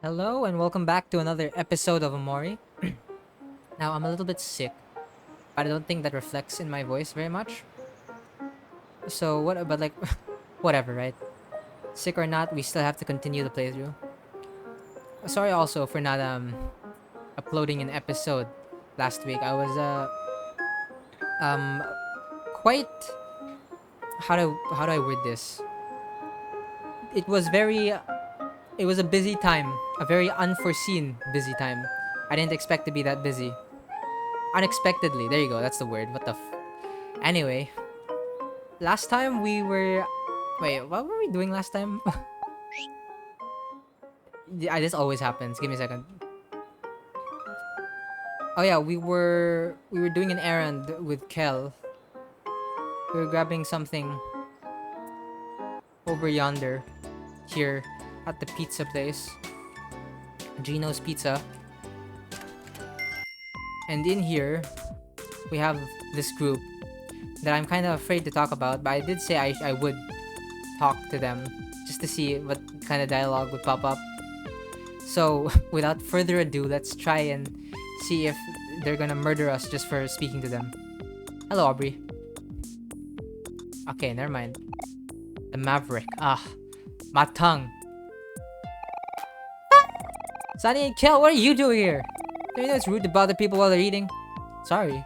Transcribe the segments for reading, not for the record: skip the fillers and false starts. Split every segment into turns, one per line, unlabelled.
Hello and welcome back to another episode of OMORI. Now, I'm a little bit sick, but I don't think that reflects in my voice very much. So, but like, whatever, right? Sick or not, we still have to continue the playthrough. Sorry also for not uploading an episode last week. I was um quite how do I word this? It was it was a busy time, a very unforeseen busy time. I didn't expect to be that busy. Unexpectedly, there you go, that's the word. Anyway, last time we were. Wait, what were we doing last time? Yeah, this always happens. Give me a second. Oh yeah, we were doing an errand with Kel. We were grabbing something over yonder, here, at the pizza place, Gino's Pizza. And in here, we have this group that I'm kind of afraid to talk about, but I did say I would talk to them just to see what kind of dialogue would pop up. So, without further ado, let's try and see if they're gonna murder us just for speaking to them. Hello, Aubrey. Okay, never mind. The Maverick. Ah, my tongue. Sunny and Kel, what are you doing here? Don't you know it's rude to bother people while they're eating? Sorry.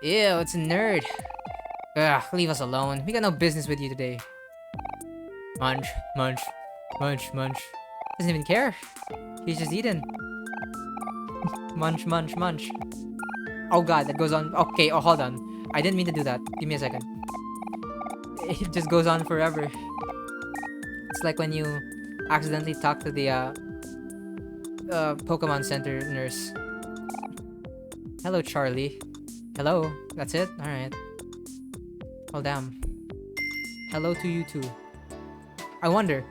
Ew, it's a nerd. Ugh, leave us alone. We got no business with you today. Munch, munch, munch, munch. Doesn't even care. He's just eating. Munch, munch, munch. Oh god, that goes on. Okay, oh, hold on. I didn't mean to do that. Give me a second. It just goes on forever. It's like when you accidentally talk to the Pokemon Center nurse. Hello, Charlie. Hello. That's it? Alright. Oh, damn. Hello to you too. I wonder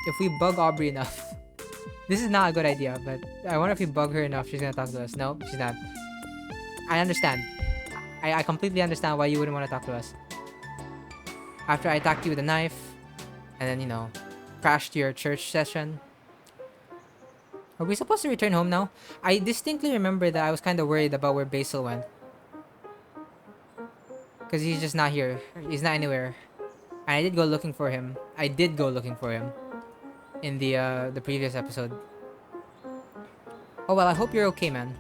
if we bug Aubrey enough. This is not a good idea, but I wonder if we bug her enough, she's gonna talk to us. No, she's not. I understand. I completely understand why you wouldn't want to talk to us. After I attacked you with a knife, and then, crashed your church session. Are we supposed to return home now? I distinctly remember that I was kind of worried about where Basil went. Because he's just not here. He's not anywhere. And I did go looking for him. I did go looking for him in the previous episode. Oh well, I hope you're okay, man.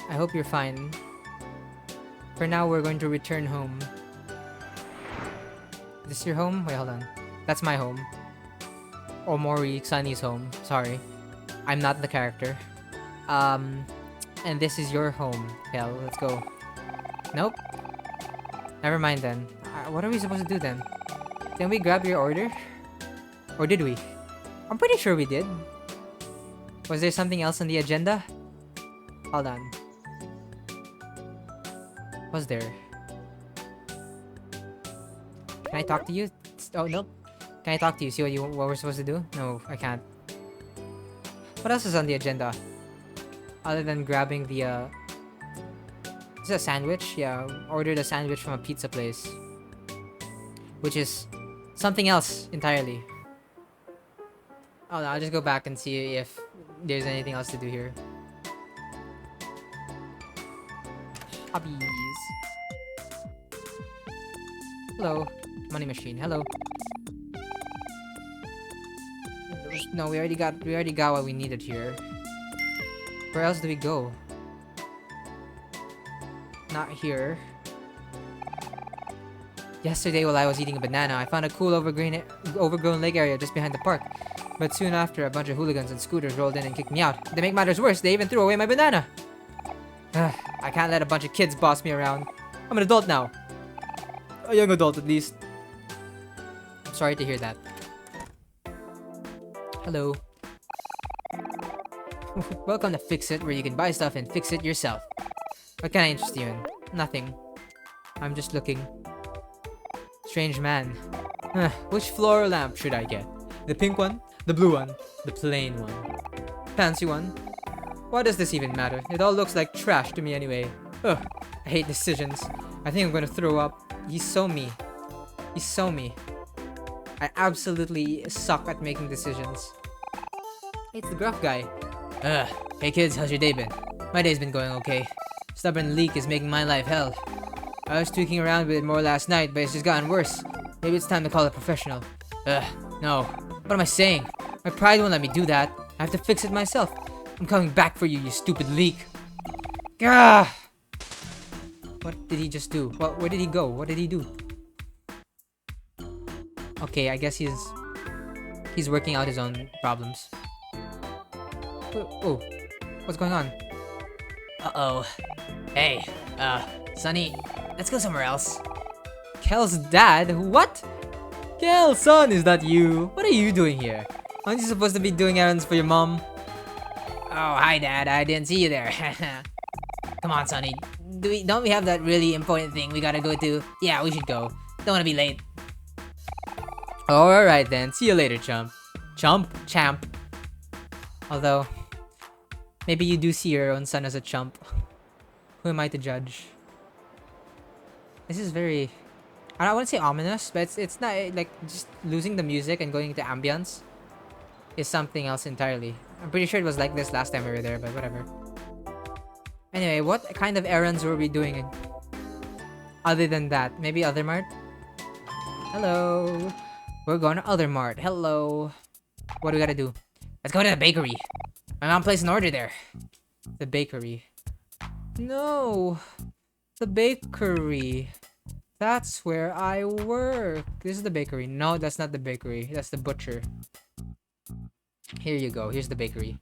I hope you're fine. For now, we're going to return home. Is this your home? Wait, hold on. That's my home. Omori, Sunny's home. Sorry. I'm not the character. And this is your home. Hell, let's go. Nope. Never mind then. What are we supposed to do then? Can we grab your order? Or did we? I'm pretty sure we did. Was there something else on the agenda? Hold on. Was there? Can I talk to you? Oh, nope. Can I talk to you? See what we're supposed to do? No, I can't. What else is on the agenda? Other than grabbing the, is it a sandwich? Yeah, ordered a sandwich from a pizza place. Which is something else entirely. Oh, no, I'll just go back and see if there's anything else to do here. Hobbies. Hello. Money machine. Hello. No, we already got what we needed here. Where else do we go? Not here. Yesterday, while I was eating a banana, I found a cool overgrown lake area just behind the park. But soon after, a bunch of hooligans and scooters rolled in and kicked me out. To make matters worse, they even threw away my banana. I can't let a bunch of kids boss me around. I'm an adult now. A young adult, at least. I'm sorry to hear that. Hello. Welcome to Fix It, where you can buy stuff and fix it yourself. What can I interest you in? Nothing. I'm just looking. Strange man. Which floral lamp should I get? The pink one? The blue one? The plain one? Fancy one? Why does this even matter? It all looks like trash to me anyway. Ugh, I hate decisions. I think I'm gonna throw up. He's so me. He's so me. I absolutely suck at making decisions. It's the gruff guy. Hey kids, how's your day been? My day's been going okay. Stubborn leak is making my life hell. I was tweaking around with it more last night, but it's just gotten worse. Maybe it's time to call a professional. No. What am I saying? My pride won't let me do that. I have to fix it myself. I'm coming back for you, you stupid leak. Gah! What did he just do? Where did he go? What did he do? Okay, I guess he's working out his own problems. Oh, what's going on? Uh-oh. Hey, Sonny, let's go somewhere else. Kel's dad? What? Kel, son, is that you? What are you doing here? Aren't you supposed to be doing errands for your mom? Oh, hi, Dad. I didn't see you there. Come on, Sonny. Don't we have that really important thing we gotta go to? Yeah, we should go. Don't wanna be late. Oh, alright then. See you later, chump. Champ. Although, maybe you do see your own son as a chump. Who am I to judge? This is very... I don't want to say ominous, but it's not like just losing the music and going into ambience is something else entirely. I'm pretty sure it was like this last time we were there, but whatever. Anyway, what kind of errands were we doing other than that? Maybe Other Mart? Hello. We're going to Other Mart. Hello. What do we gotta do? Let's go to the bakery. My mom placed an order there. The bakery. No. The bakery. That's where I work. This is the bakery. No, that's not the bakery. That's the butcher. Here you go. Here's the bakery.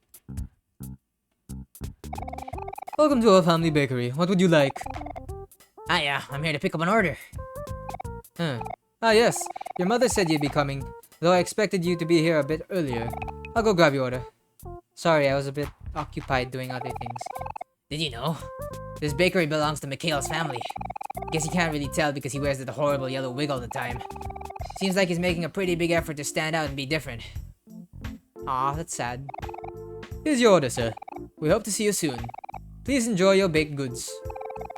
Welcome to our family bakery. What would you like? Hiya, I'm here to pick up an order. Ah, yes. Your mother said you'd be coming, though I expected you to be here a bit earlier. I'll go grab your order. Sorry, I was a bit occupied doing other things. Did you know? This bakery belongs to Mikhail's family. Guess you can't really tell because he wears that horrible yellow wig all the time. Seems like he's making a pretty big effort to stand out and be different. Aw, that's sad. Here's your order, sir. We hope to see you soon. Please enjoy your baked goods.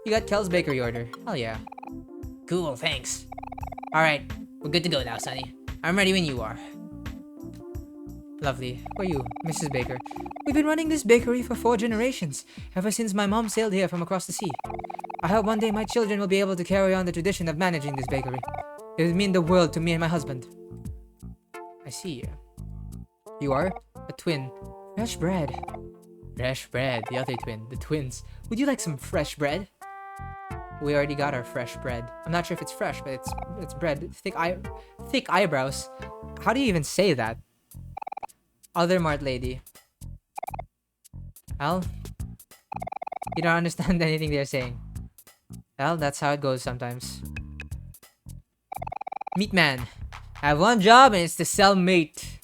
You got Kel's bakery order. Hell yeah. Cool, thanks. Alright, we're good to go now, Sonny. I'm ready when you are. Lovely. Who are you, Mrs. Baker? We've been running this bakery for 4 generations, ever since my mom sailed here from across the sea. I hope one day my children will be able to carry on the tradition of managing this bakery. It would mean the world to me and my husband. I see. You are? A twin. Fresh bread. Fresh bread. The other twin. The twins. Would you like some fresh bread? We already got our fresh bread. I'm not sure if it's fresh, but it's bread. Thick eyebrows. How do you even say that? Other Mart lady. Well, you don't understand anything they're saying. Well, that's how it goes sometimes. Meat man. I have one job and it's to sell meat.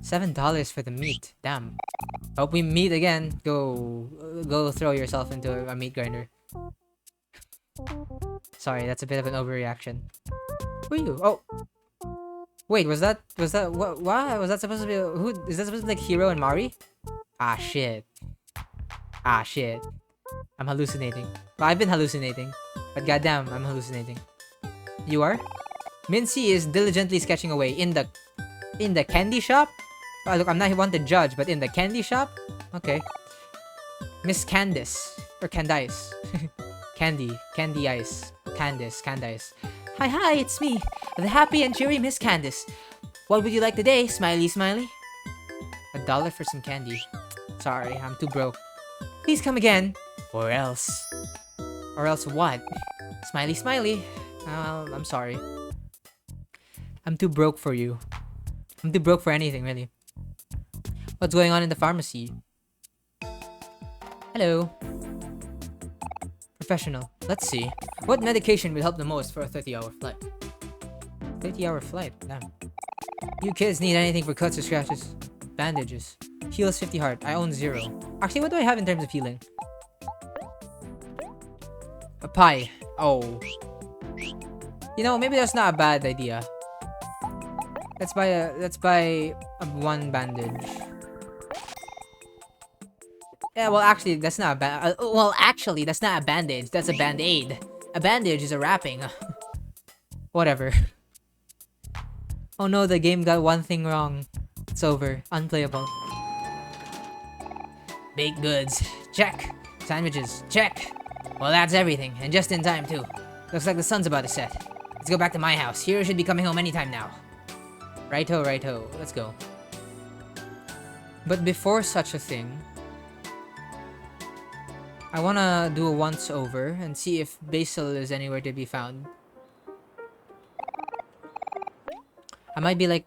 $7 for the meat. Damn. Hope we meet again. Go throw yourself into a meat grinder. Sorry, that's a bit of an overreaction. Who are you? Oh. Wait, was that what? Was that supposed to be who? Is that supposed to be like Hiro and Mari? Ah shit. I'm hallucinating. Well, I've been hallucinating, but goddamn, I'm hallucinating. You are? Mincy is diligently sketching away in the candy shop. Oh, look, I'm not one to judge, but in the candy shop. Okay. Miss Candice or Candice. Candy Ice. Candice. Hi, it's me, the happy and cheery Miss Candice. What would you like today, smiley? $1 for some candy. Sorry, I'm too broke. Please come again. Or else. Or else what? Smiley. Well, I'm sorry. I'm too broke for you. I'm too broke for anything, really. What's going on in the pharmacy? Hello. Professional. Let's see. What medication will help the most for a 30-hour flight? 30-hour flight? Damn. You kids need anything for cuts or scratches? Bandages. Heals 50 heart. I own 0. Actually, what do I have in terms of healing? A pie. Oh. You know, maybe that's not a bad idea. Let's buy a 1 bandage. Yeah, well, actually, that's not a that's not a bandage. That's a band-aid. A bandage is a wrapping. Whatever. Oh no, the game got one thing wrong. It's over. Unplayable. Baked goods. Check. Sandwiches. Check. Well, that's everything, and just in time, too. Looks like the sun's about to set. Let's go back to my house. Hero should be coming home anytime now. Righto, righto. Let's go. But before such a thing, I wanna do a once-over and see if Basil is anywhere to be found. I might be like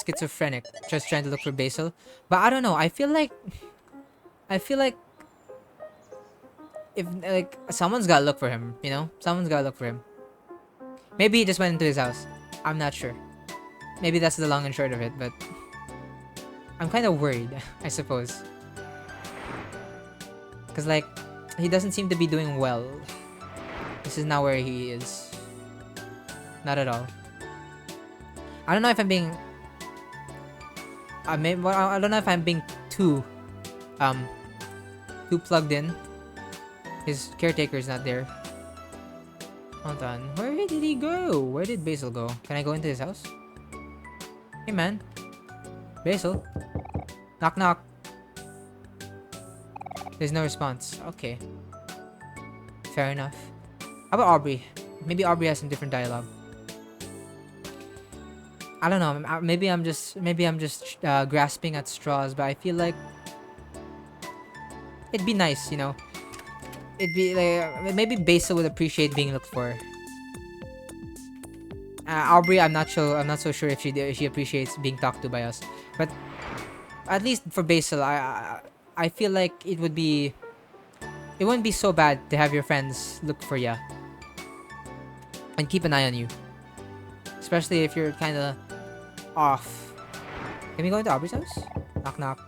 schizophrenic, just trying to look for Basil. But I don't know, I feel like if like someone's gotta look for him, you know? Someone's gotta look for him. Maybe he just went into his house. I'm not sure. Maybe that's the long and short of it, but I'm kind of worried, I suppose. Because, like, he doesn't seem to be doing well. This is not where he is. Not at all. I don't know if I'm being... I don't know if I'm being too plugged in. His caretaker is not there. Hold on. Where did he go? Where did Basil go? Can I go into his house? Hey, man. Basil. Knock, knock. There's no response. Okay. Fair enough. How about Aubrey? Maybe Aubrey has some different dialogue. I don't know. Maybe I'm just grasping at straws, but I feel like it'd be nice, you know. It'd be like maybe Basil would appreciate being looked for. Aubrey, I'm not so sure if she appreciates being talked to by us, but at least for Basil, I feel like it wouldn't be so bad to have your friends look for ya and keep an eye on you, especially if you're kind of off. Can we go into Aubrey's house? Knock, knock.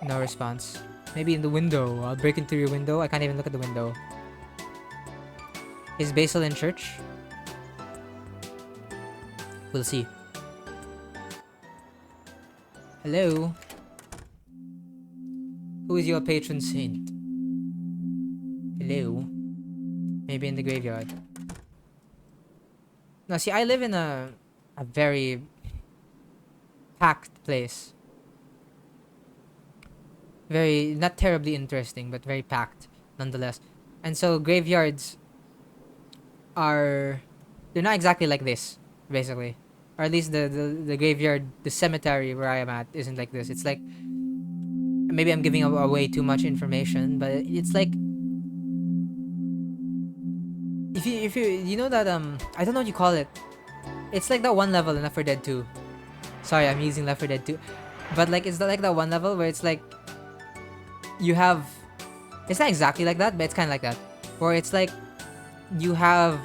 No response. Maybe in the window. I'll break into your window. I can't even look at the window. Is Basil in church? We'll see. Hello? Who is your patron saint? Hello? Maybe in the graveyard. Now, see, I live in a very packed place. Very, not terribly interesting, but very packed nonetheless. And so graveyards they're not exactly like this, basically. Or at least the graveyard, the cemetery where I am at isn't like this. It's like, maybe I'm giving away too much information, but it's like, if you know that, I don't know what you call it. It's like that one level in Left 4 Dead 2. Sorry, I'm using Left 4 Dead 2. But like, it's like that one level where it's like, you have, it's not exactly like that, but it's kind of like that, where it's like you have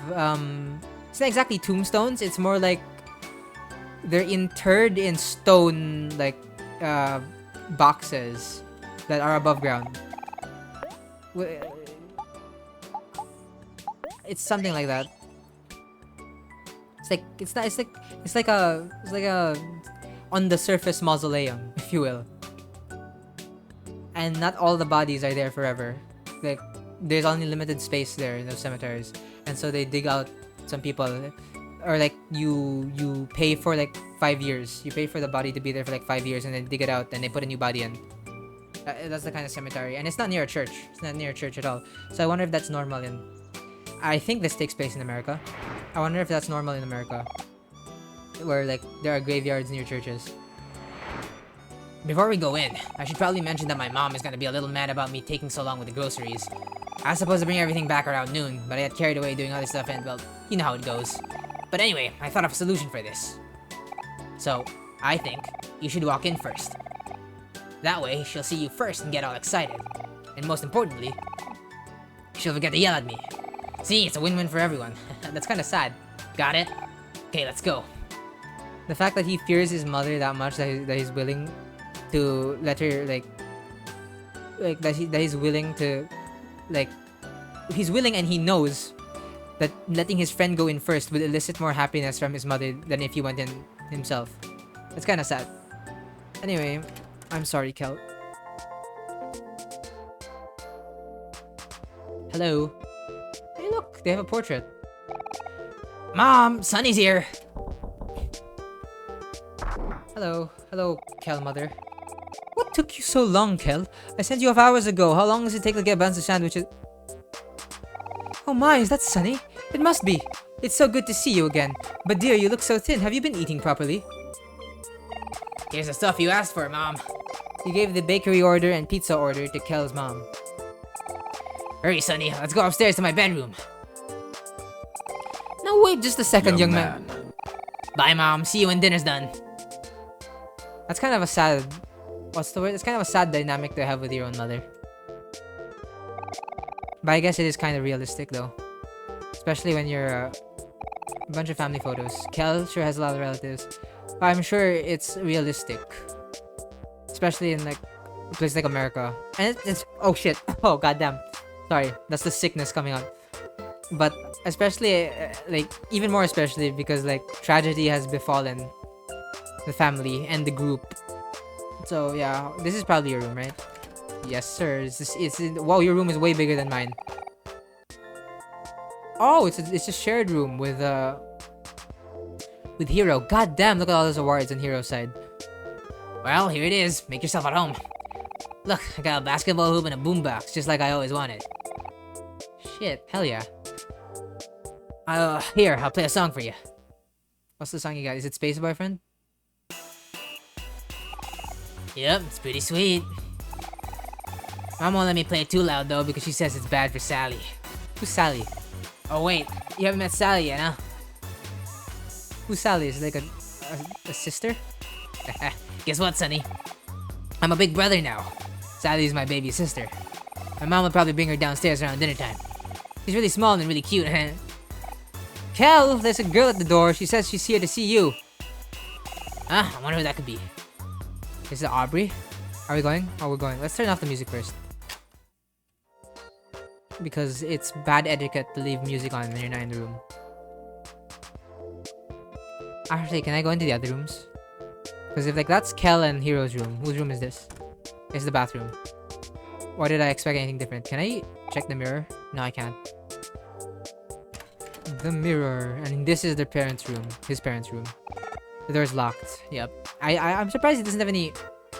it's not exactly tombstones, it's more like they're interred in stone, like boxes that are above ground. It's something like that. It's like a on the surface mausoleum, if you will. And not all the bodies are there forever. Like, there's only limited space there in those cemeteries, and so they dig out some people, or like you pay for like 5 years. You pay for the body to be there for like 5 years, and then dig it out, and they put a new body in. That's the kind of cemetery, and it's not near a church. It's not near a church at all. So I wonder if that's normal in. I think this takes place in America. I wonder if that's normal in America, where like there are graveyards near churches. Before we go in, I should probably mention that my mom is gonna be a little mad about me taking so long with the groceries. I was supposed to bring everything back around noon, but I got carried away doing other stuff and, well, you know how it goes. But anyway, I thought of a solution for this. So, I think you should walk in first. That way, she'll see you first and get all excited. And most importantly, she'll forget to yell at me. See, it's a win-win for everyone. That's kind of sad. Got it? Okay, let's go. The fact that he fears his mother that much that he's willing to let her like that he's willing to like he's willing, and he knows that letting his friend go in first will elicit more happiness from his mother than if he went in himself. It's kind of sad. Anyway, I'm sorry, Kel. Hello. Hey, look, they have a portrait. Mom, Sonny's here. Hello, Kel mother. What took you so long, Kel? I sent you off hours ago. How long does it take to get buns and sandwiches? Oh my, is that Sunny? It must be. It's so good to see you again. But dear, you look so thin. Have you been eating properly? Here's the stuff you asked for, Mom. You gave the bakery order and pizza order to Kel's mom. Hurry, Sunny. Let's go upstairs to my bedroom. No, wait just a second, young man. Bye, Mom. See you when dinner's done. That's kind of a sad... What's the word? It's kind of a sad dynamic to have with your own mother. But I guess it is kind of realistic, though. Especially when you're a bunch of family photos. Kel sure has a lot of relatives. But I'm sure it's realistic. Especially in, like, a place like America. And it's... Oh, shit. Oh, goddamn. Sorry. That's the sickness coming out. But especially, like, even more especially because, like, tragedy has befallen the family and the group. So, yeah. This is probably your room, right? Yes, sir. Wow, your room is way bigger than mine. Oh, it's a shared room with Hero. God damn, look at all those awards on Hero's side. Well, here it is. Make yourself at home. Look, I got a basketball hoop and a boombox, just like I always wanted. Shit, hell yeah. Here, I'll play a song for you. What's the song you got? Is it Space Boyfriend? Yep, it's pretty sweet. Mom won't let me play it too loud though because she says it's bad for Sally. Who's Sally? Oh wait, you haven't met Sally yet, huh? Who's Sally? Is it like a sister? Guess what, Sonny? I'm a big brother now. Sally's my baby sister. My mom would probably bring her downstairs around dinner time. She's really small and really cute, huh? Kel, there's a girl at the door. She says she's here to see you. I wonder who that could be. Is it Aubrey? Are we going? Oh, we're going. Let's turn off the music first. Because it's bad etiquette to leave music on when you're not in the room. Actually, can I go into the other rooms? Because if like that's Kel and Hero's room, whose room is this? It's the bathroom. Or did I expect anything different? Can I check the mirror? No, I can't. The mirror. And this is their parents' room. His parents' room. The door's locked. Yep. I'm surprised he doesn't have any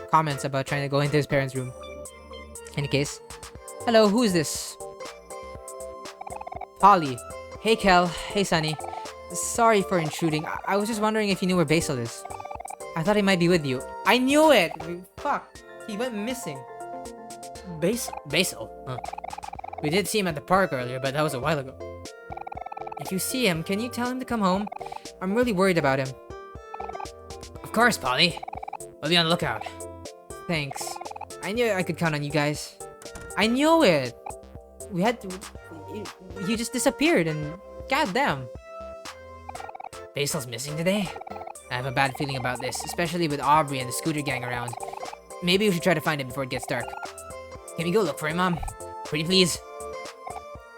comments about trying to go into his parents' room. Any case. Hello, who is this? Polly. Hey, Kel. Hey, Sunny. Sorry for intruding. I was just wondering if you knew where Basil is. I thought he might be with you. I knew it! Fuck. He went missing. Basil? Huh. We did see him at the park earlier, but that was a while ago. If you see him, can you tell him to come home? I'm really worried about him. Of course, Polly. We'll be on the lookout. Thanks. I knew I could count on you guys. I knew it! We had to... You just disappeared and... Goddamn. Basil's missing today? I have a bad feeling about this, especially with Aubrey and the scooter gang around. Maybe we should try to find him before it gets dark. Can we go look for him, Mom? Pretty please?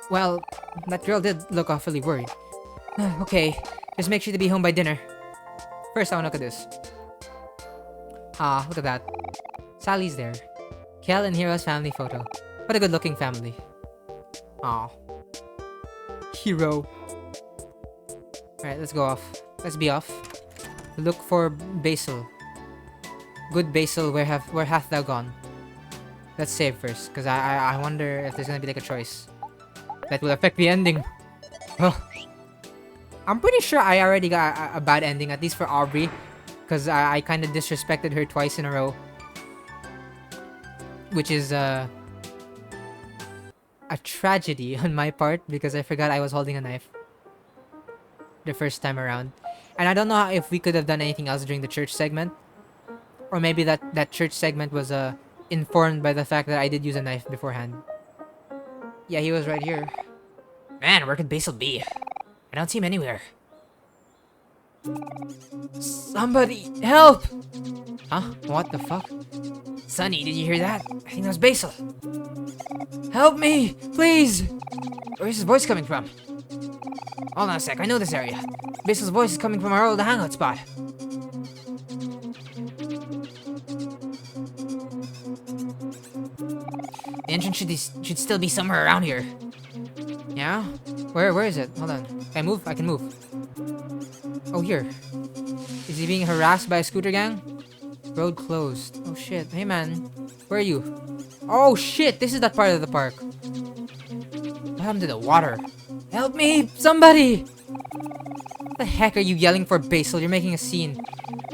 Well, that girl did look awfully worried. Okay, just make sure to be home by dinner. First, I want to look at this. Ah, look at that. Sally's there. Kel and Hero's family photo. What a good-looking family. Aw. Hero. Alright, let's go off. Let's be off. Look for Basil. Good Basil, where hath thou gone? Let's save first, because I wonder if there's gonna be like a choice that will affect the ending. Well, I'm pretty sure I already got a bad ending, at least for Aubrey, because I kind of disrespected her twice in a row, which is a tragedy on my part because I forgot I was holding a knife the first time around. And I don't know if we could have done anything else during the church segment. Or maybe that church segment was informed by the fact that I did use a knife beforehand. Yeah, he was right here. Man, where could Basil be? I don't see him anywhere. Somebody help! Huh? What the fuck? Sonny, did you hear that? I think that was Basil. Help me! Please! Where's his voice coming from? Hold on a sec, I know this area. Basil's voice is coming from our old hangout spot. The entrance should still be somewhere around here. Yeah? Where is it? Hold on. Can I move? I can move. Oh, here. Is he being harassed by a scooter gang? Road closed. Oh shit. Hey man, where are you? Oh shit, this is that part of the park. What happened to the water? Help me! Somebody! What the heck are you yelling for, Basil? You're making a scene.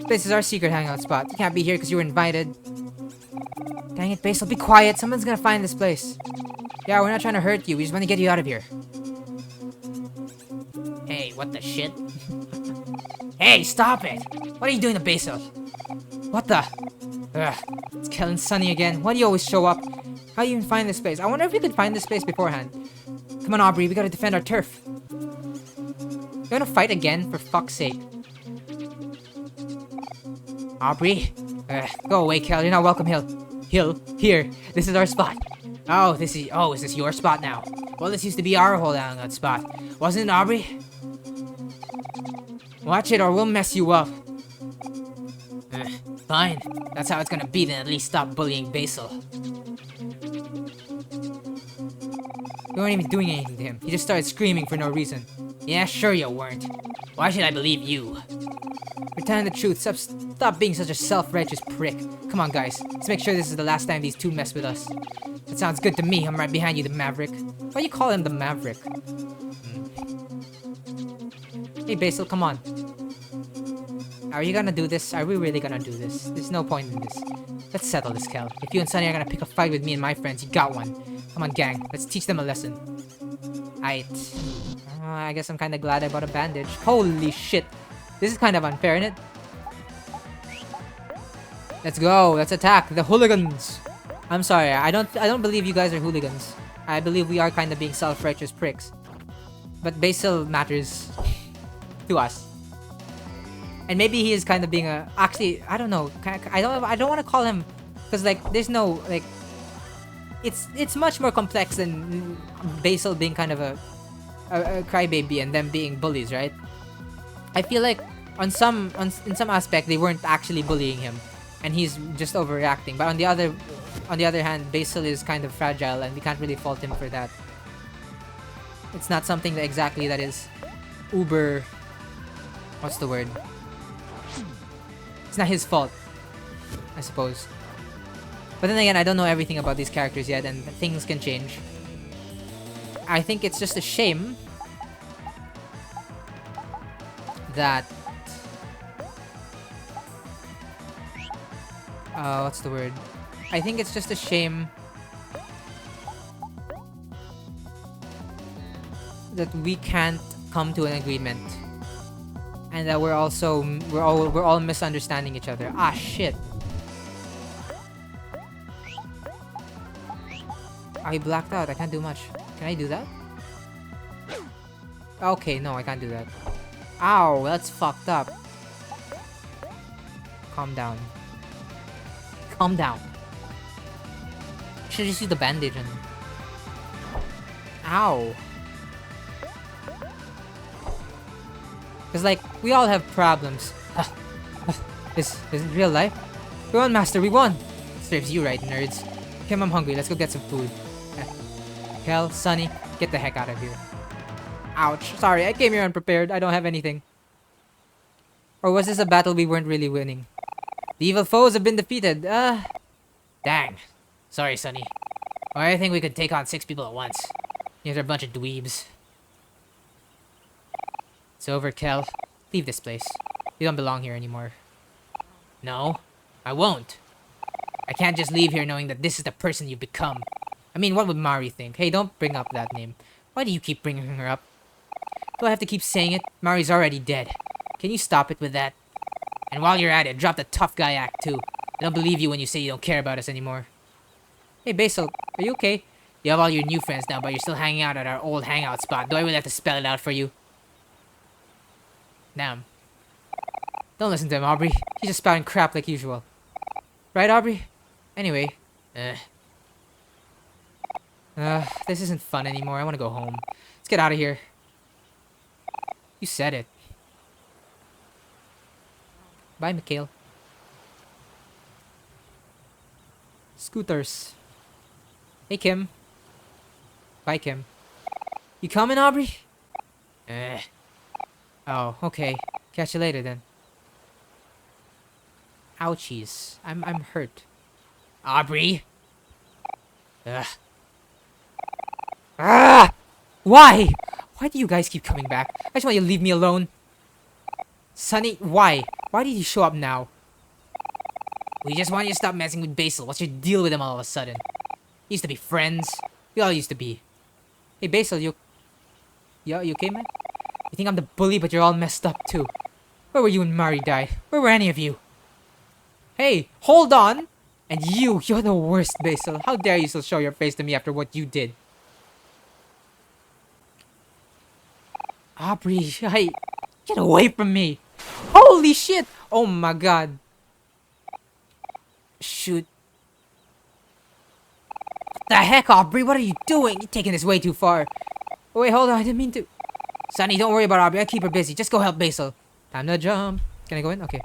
This is our secret hangout spot. You can't be here because you were invited. Dang it, Basil, be quiet. Someone's gonna find this place. Yeah, we're not trying to hurt you. We just want to get you out of here. Hey, what the shit? Hey, stop it! What are you doing to Basil? What the? Ugh, it's Kel and Sunny again. Why do you always show up? How do you even find this place? I wonder if we could find this place beforehand. Come on, Aubrey, we gotta defend our turf. You wanna fight again? For fuck's sake. Aubrey? Go away, Kel. You're not welcome here. This is our spot. Oh, is this your spot now? Well, this used to be our whole hangout spot. Wasn't it, Aubrey? Watch it or we'll mess you up. Fine. That's how it's gonna be then. At least stop bullying Basil. We weren't even doing anything to him. He just started screaming for no reason. Yeah, sure you weren't. Why should I believe you? We're telling the truth. Stop being such a self-righteous prick. Come on, guys. Let's make sure this is the last time these two mess with us. That sounds good to me. I'm right behind you, the Maverick. Why do you call him the Maverick? Hey, Basil, come on. Are you gonna do this? Are we really gonna do this? There's no point in this. Let's settle this, Kel. If you and Sunny are gonna pick a fight with me and my friends, you got one. Come on, gang. Let's teach them a lesson. Aight. I guess I'm kinda glad I bought a bandage. Holy shit. This is kind of unfair, isn't it? Let's go. Let's attack the hooligans. I'm sorry. I don't believe you guys are hooligans. I believe we are kind of being self-righteous pricks. But Basil matters to us. And maybe he is kind of being a... Actually, I don't know. I don't want to call him... Because, like, there's no, like... It's much more complex than Basil being kind of a crybaby and them being bullies, right? I feel like in some aspect they weren't actually bullying him, and he's just overreacting. But on the other hand, Basil is kind of fragile, and we can't really fault him for that. It's not something that exactly that is uber... What's the word? It's not his fault, I suppose. But then again, I don't know everything about these characters yet, and things can change. I think it's just a shame that... what's the word? I think it's just a shame that we can't come to an agreement. And that we're all misunderstanding each other. Ah, shit. I blacked out. I can't do much. Can I do that? Okay, no, I can't do that. Ow, that's fucked up. Calm down. Calm down. Should just use the bandage on him. Ow. Because, like, we all have problems. This isn't real life. We won, Master, we won! Serves you right, nerds. Kim, I'm hungry. Let's go get some food. Kel, Sunny, get the heck out of here. Ouch. Sorry, I came here unprepared. I don't have anything. Or was this a battle we weren't really winning? The evil foes have been defeated. Dang. Sorry, Sunny. Or I think we could take on 6 people at once. These are a bunch of dweebs. It's over, Kel. Leave this place. You don't belong here anymore. No, I won't. I can't just leave here knowing that this is the person you become. I mean, what would Mari think? Hey, don't bring up that name. Why do you keep bringing her up? Do I have to keep saying it? Mari's already dead. Can you stop it with that? And while you're at it, drop the tough guy act too. I don't believe you when you say you don't care about us anymore. Hey, Basil, are you okay? You have all your new friends now, but you're still hanging out at our old hangout spot. Do I really have to spell it out for you? Damn. Don't listen to him, Aubrey. He's just spouting crap like usual. Right, Aubrey? Anyway. This isn't fun anymore. I want to go home. Let's get out of here. You said it. Bye, Mikhail. Scooters. Hey, Kim. Bye, Kim. You coming, Aubrey? Oh, okay. Catch you later, then. Ouchies. I'm hurt. Aubrey. Ugh. Ah! Why? Why do you guys keep coming back? I just want you to leave me alone. Sunny, why? Why did you show up now? We just want you to stop messing with Basil. What's your deal with him all of a sudden? Used to be friends. We all used to be. Hey, Basil, you okay, man? You think I'm the bully, but you're all messed up, too. Where were you when Mari died? Where were any of you? Hey, hold on! And you're the worst, Basil. How dare you still show your face to me after what you did? Aubrey, get away from me! Holy shit! Oh my god. Shoot. What the heck, Aubrey? What are you doing? You're taking this way too far. Oh, wait, hold on. I didn't mean to. Sunny, don't worry about Aubrey. I keep her busy. Just go help Basil. Time to jump. Can I go in? Okay.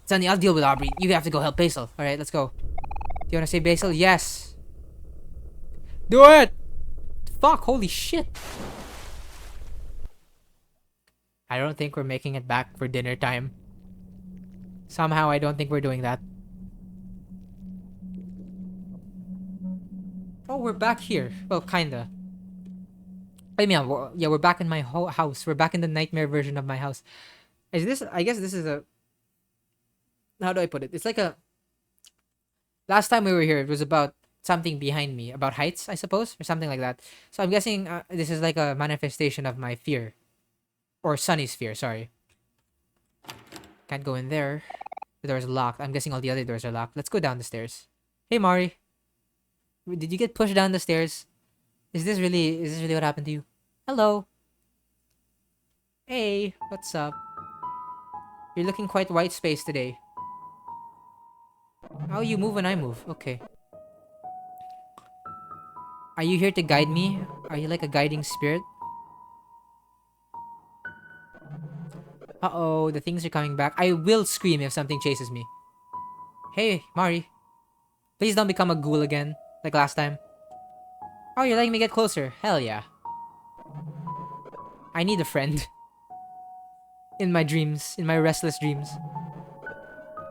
Sunny, I'll deal with Aubrey. You have to go help Basil. Alright, let's go. Do you want to say Basil? Yes. Do it! Fuck, holy shit. I don't think we're making it back for dinner time. Somehow, I don't think we're doing that. Oh, we're back here. Well, kinda. I mean, yeah, we're back in my house. We're back in the nightmare version of my house. Is this... I guess this is a... How do I put it? It's like a... Last time we were here, it was about something behind me. About heights, I suppose? Or something like that. So I'm guessing this is like a manifestation of my fear. Or Sunny's fear, sorry. Can't go in there. The door's locked. I'm guessing all the other doors are locked. Let's go down the stairs. Hey, Mari. Did you get pushed down the stairs? Is this really what happened to you? Hello. Hey, what's up? You're looking quite white space today. Oh, you move when I move. Okay. Are you here to guide me? Are you like a guiding spirit? Uh-oh, the things are coming back. I will scream if something chases me. Hey, Mari. Please don't become a ghoul again, like last time. Oh, you're letting me get closer. Hell yeah. I need a friend. In my dreams, in my restless dreams.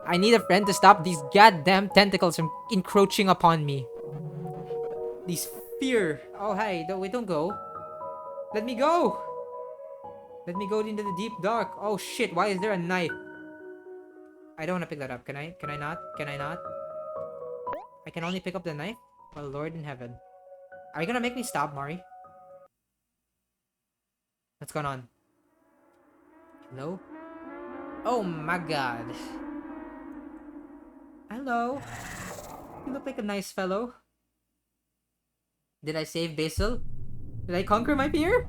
I need a friend to stop these goddamn tentacles from encroaching upon me. These fear. Oh, hey, don't go. Let me go. Let me go into the deep dark. Oh shit, why is there a knife? I don't want to pick that up. Can I? Can I not? Can I not? I can only pick up the knife? Well, Lord in heaven. Are you gonna make me stop, Mari? What's going on? Hello? Oh my god. Hello? You look like a nice fellow. Did I save Basil? Did I conquer my fear?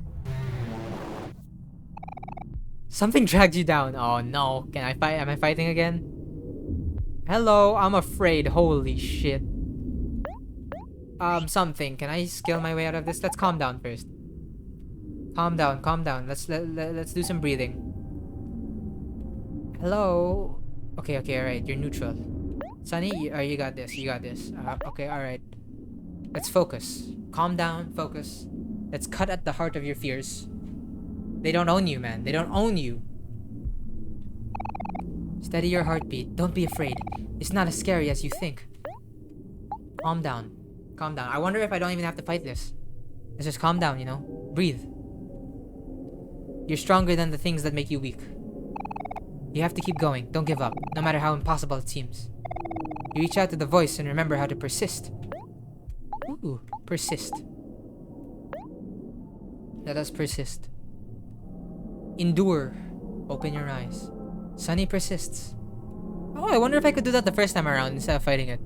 Something dragged you down. Oh no. Can I fight? Am I fighting again? Hello, I'm afraid. Holy shit. Something. Can I skill my way out of this? Let's calm down first. Calm down, calm down. Let's do some breathing. Hello. Okay, alright. You're neutral. Sunny, you got this. You got this. Okay, alright. Let's focus. Calm down, focus. Let's cut at the heart of your fears. They don't own you, man. They don't own you. Steady your heartbeat. Don't be afraid. It's not as scary as you think. Calm down. Calm down. I wonder if I don't even have to fight this. Let's just calm down, you know? Breathe. You're stronger than the things that make you weak. You have to keep going. Don't give up, no matter how impossible it seems. You reach out to the voice and remember how to persist. Ooh, persist. Let us persist. Endure. Open your eyes. Sunny persists. Oh, I wonder if I could do that the first time around instead of fighting it.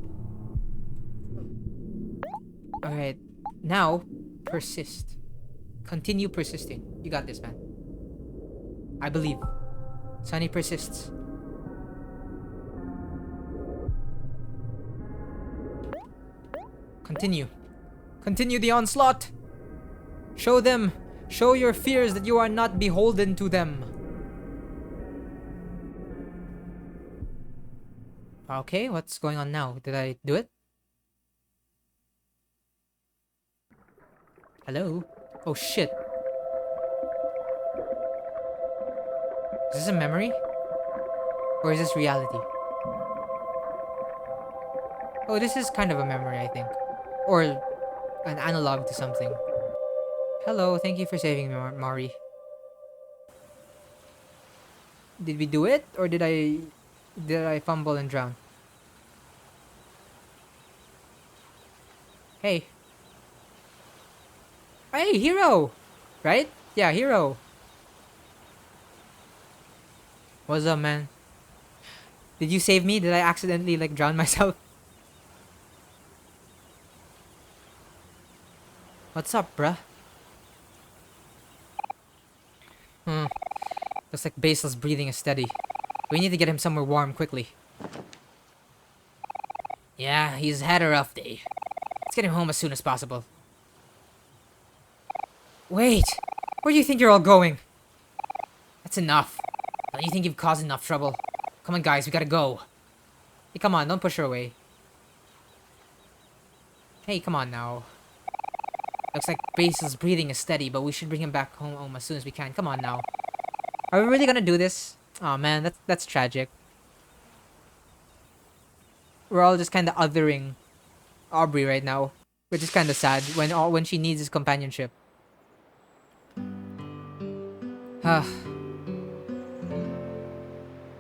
Alright. Now, persist. Continue persisting. You got this, man. I believe. Sunny persists. Continue. Continue the onslaught. Show them. Show your fears that you are not beholden to them. Okay, what's going on now? Did I do it? Hello? Oh shit. Is this a memory? Or is this reality? Oh, this is kind of a memory, I think. Or an analog to something. Hello, thank you for saving me, Mari. Did we do it? Or did I fumble and drown? Hey. Hey, hero! Right? Yeah, hero. What's up, man? Did you save me? Did I accidentally like drown myself? What's up, bruh? Hmm. Looks like Basil's breathing is steady. We need to get him somewhere warm quickly. Yeah, he's had a rough day. Let's get him home as soon as possible. Wait! Where do you think you're all going? That's enough. Don't you think you've caused enough trouble? Come on, guys, we gotta go. Hey, come on, don't push her away. Hey, come on now. Looks like Basil's breathing is steady, but we should bring him back home as soon as we can. Come on now. Are we really gonna do this? Oh man, that's tragic. We're all just kind of othering Aubrey right now, which is kind of sad when she needs his companionship.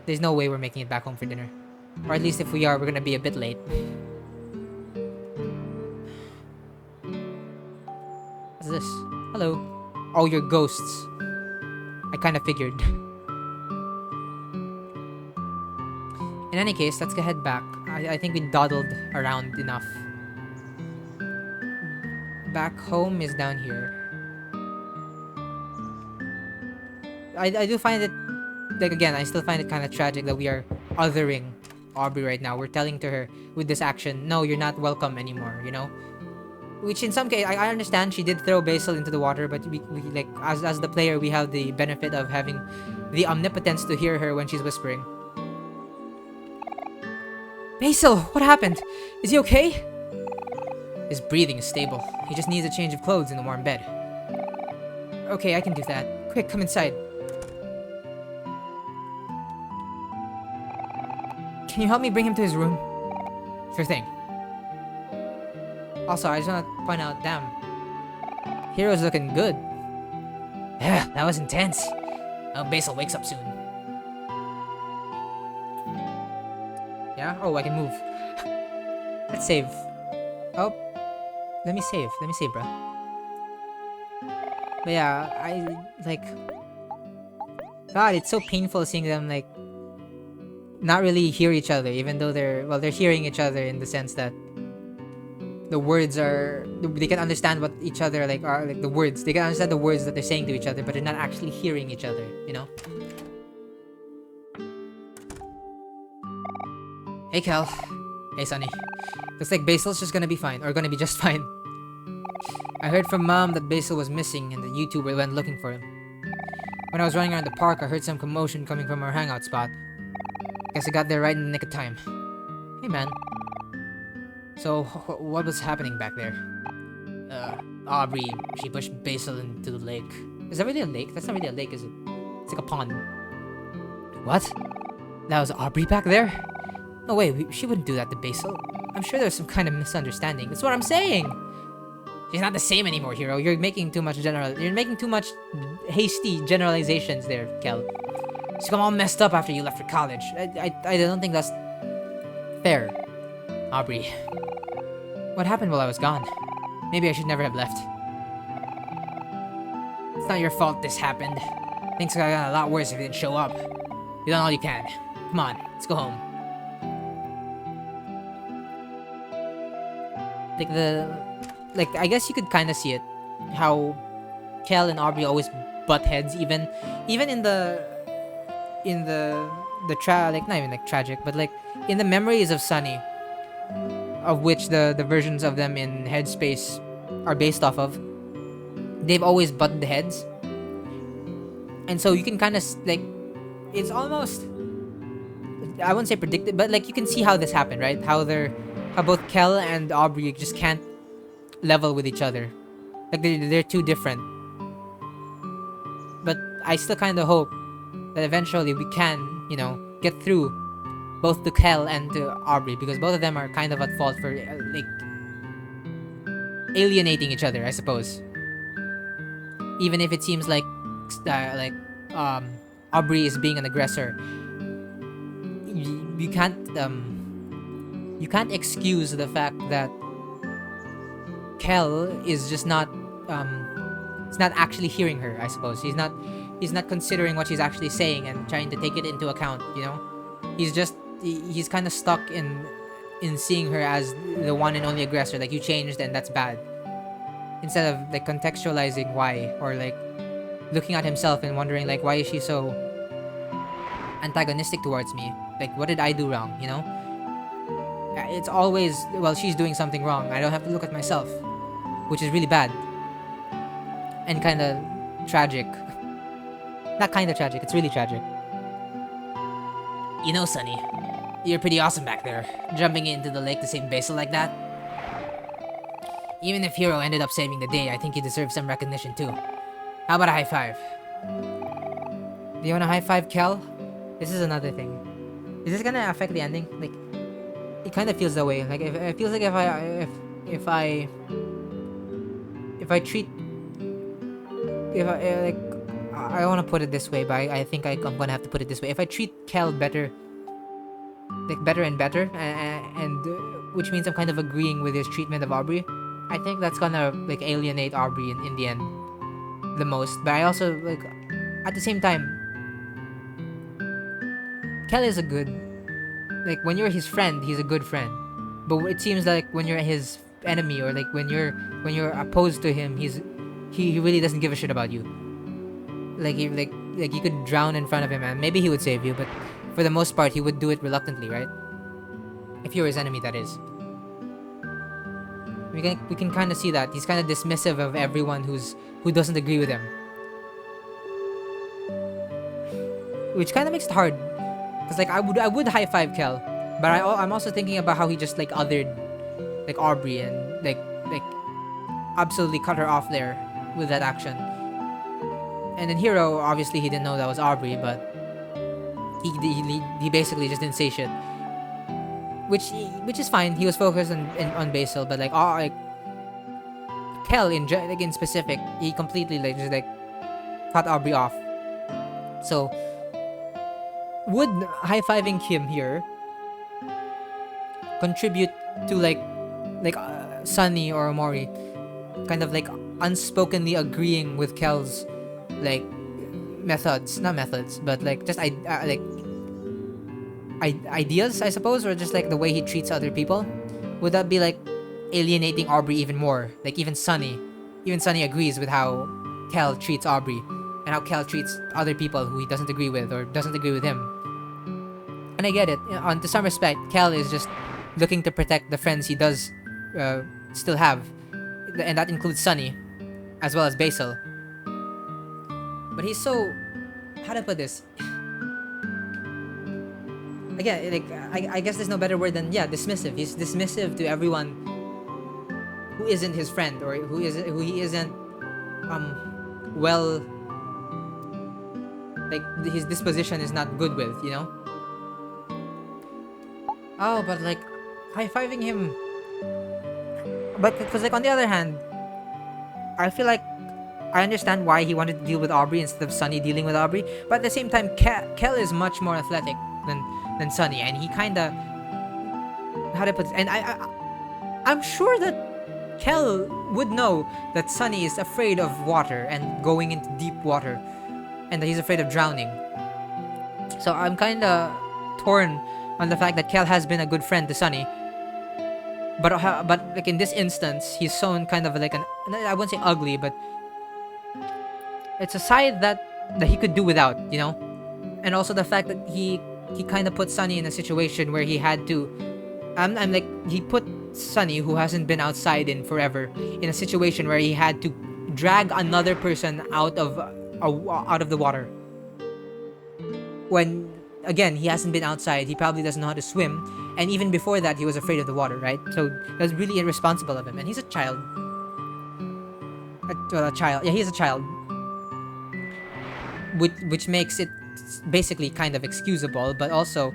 There's no way we're making it back home for dinner, or at least if we are, we're gonna be a bit late. What's this? Hello. Oh, you're ghosts. I kind of figured. In any case, let's go head back. I think we dawdled around enough. Back home is down here. I do find it, like again, I still find it kind of tragic that we are othering Aubrey right now. We're telling to her with this action, no, you're not welcome anymore, you know? Which in some case, I understand she did throw Basil into the water, but we like, as the player, we have the benefit of having the omnipotence to hear her when she's whispering. Basil, what happened? Is he okay? His breathing is stable. He just needs a change of clothes and a warm bed. Okay, I can do that. Quick, come inside. Can you help me bring him to his room? Sure thing. Also, I just want to point out, damn, Hero's looking good. Yeah, that was intense. Oh, Basil wakes up soon. Yeah? Oh, I can move. Let's save. Oh, let me save, bro. But yeah, I, like... God, it's so painful seeing them, like, not really hear each other, even though they're hearing each other in the sense that the words are, they can understand what each other like are, like the words, they can understand the words that they're saying to each other, but they're not actually hearing each other, you know? Hey Cal. Hey Sunny. Looks like Basil's just gonna be fine, or gonna be just fine. I heard from Mom that Basil was missing and that you two went looking for him. When I was running around the park, I heard some commotion coming from our hangout spot. Guess I got there right in the nick of time. Hey man. So, what was happening back there? Aubrey, she pushed Basil into the lake. Is that really a lake? That's not really a lake, is it? It's like a pond. What? That was Aubrey back there? No way, she wouldn't do that to Basil. I'm sure there's some kind of misunderstanding. That's what I'm saying! She's not the same anymore, Hero. You're making too much hasty generalizations there, Kel. She's got all messed up after you left for college. I don't think that's fair. Aubrey. What happened while I was gone? Maybe I should never have left. It's not your fault this happened. Things could have gotten a lot worse if you didn't show up. You've done all you can. Come on, let's go home. Like, I guess you could kind of see it. How Kel and Aubrey always butt heads, even in the like, not even like tragic, but like in the memories of Sunny, of which the versions of them in Headspace are based off of, they've always butted heads. And so you can kind of, like, it's almost, I wouldn't say predicted, but like you can see how this happened, right? How both Kel and Aubrey just can't level with each other. Like they're too different. But I still kind of hope that eventually we can, you know, get through both to Kel and to Aubrey, because both of them are kind of at fault for like alienating each other, I suppose. Even if it seems like Aubrey is being an aggressor, you can't excuse the fact that Kel is just not he's not actually hearing her. I suppose he's not considering what she's actually saying and trying to take it into account. You know, he's kind of stuck in seeing her as the one and only aggressor. Like, you changed and that's bad, instead of like contextualizing why, or like looking at himself and wondering like, why is she so antagonistic towards me? Like, what did I do wrong? You know, it's always, well, she's doing something wrong. I don't have to look at myself, which is really bad and kind of tragic. Not kind of tragic, it's really tragic. You know, Sunny, you're pretty awesome back there, jumping into the lake to save Basil like that. Even if Hero ended up saving the day, I think he deserves some recognition too. How about a high five? Do you want a high five, Kel? This is another thing. Is this gonna affect the ending? Like, it kind of feels that way. Like, it feels like if I treat, if I like, I want to put it this way, but I think I'm gonna have to put it this way. If I treat Kel better, like better and better, and which means I'm kind of agreeing with his treatment of Aubrey, I think that's gonna like alienate Aubrey in the end the most. But I also, like, at the same time, Kel is a good, like, when you're his friend, he's a good friend. But it seems like when you're his enemy, or like when you're opposed to him, he really doesn't give a shit about you. Like, you could drown in front of him and maybe he would save you, but for the most part he would do it reluctantly, right? If you're his enemy, that is. We can kind of see that he's kind of dismissive of everyone who doesn't agree with him, which kind of makes it hard. Cause like I would high five Kel, but I'm also thinking about how he just like othered like Aubrey and like absolutely cut her off there with that action. And then Hero, obviously he didn't know that was Aubrey, but he basically just didn't say shit, which is fine. He was focused on Basil, but like Kel in specific, he completely like just like cut Aubrey off. So would high-fiving him here contribute to like Sunny or Omori kind of like unspokenly agreeing with Kel's like not methods, but like just ideas, I suppose, or just like the way he treats other people? Would that be like alienating Aubrey even more? Like, even Sunny agrees with how Kel treats Aubrey and how Kel treats other people who he doesn't agree with or doesn't agree with him. And I get it. To some respect, Kel is just looking to protect the friends he does still have, and that includes Sunny as well as Basil. But he's so, how to put this? Again, like, I guess there's no better word than dismissive. He's dismissive to everyone who isn't his friend, or who he isn't well, like, his disposition is not good with, you know? Oh, but like high-fiving him, but because like on the other hand, I feel like I understand why he wanted to deal with Aubrey instead of Sunny dealing with Aubrey, but at the same time, Kel is much more athletic than Sunny, and he kind of, how to put this, and I'm sure that Kel would know that Sunny is afraid of water and going into deep water, and that he's afraid of drowning. So I'm kind of torn on the fact that Kel has been a good friend to Sunny, but like in this instance, he's shown kind of like I wouldn't say ugly, but it's a side that he could do without, you know? And also the fact that he kind of put Sunny in a situation where he had to, I'm like, he put Sunny, who hasn't been outside in forever, in a situation where he had to drag another person out of the water. When, again, he hasn't been outside, he probably doesn't know how to swim, and even before that, he was afraid of the water, right? So that's really irresponsible of him, and he's a child. A child. Yeah, he's a child. Which makes it basically kind of excusable, but also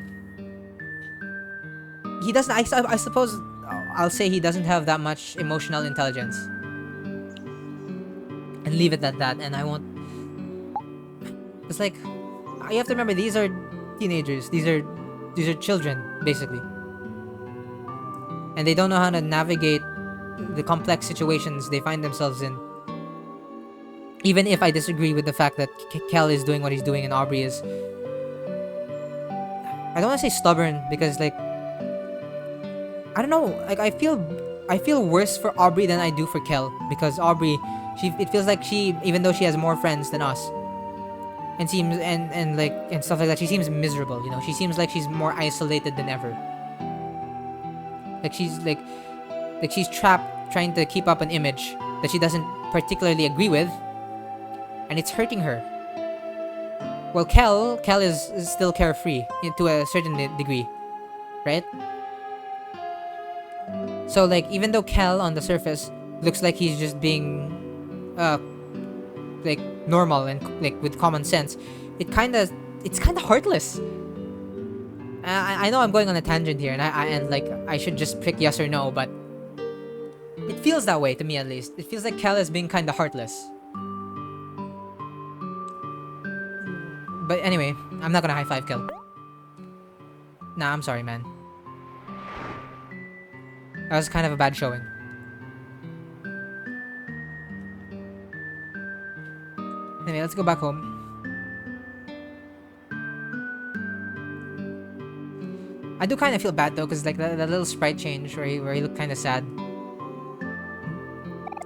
he doesn't. I suppose I'll say he doesn't have that much emotional intelligence, and leave it at that. And I won't. It's like you have to remember these are teenagers. These are children basically, and they don't know how to navigate the complex situations they find themselves in. Even if I disagree with the fact that Kel is doing what he's doing and Aubrey is, I don't want to say stubborn because like I don't know, like I feel worse for Aubrey than I do for Kel because Aubrey, it feels like she, even though she has more friends than us, and seems and stuff like that, she seems miserable. You know, she seems like she's more isolated than ever. Like she's trapped trying to keep up an image that she doesn't particularly agree with, and it's hurting her. Well, Kel is still carefree to a certain degree, right? So like even though Kel on the surface looks like he's just being like normal and like with common sense, it's kind of heartless. I know I'm going on a tangent here, and I should just pick yes or no, but it feels that way to me at least. It feels like Kel is being kind of heartless. But anyway, I'm not gonna high five Kel. Nah, I'm sorry, man. That was kind of a bad showing. Anyway, let's go back home. I do kind of feel bad though, because like that little sprite change where he looked kind of sad.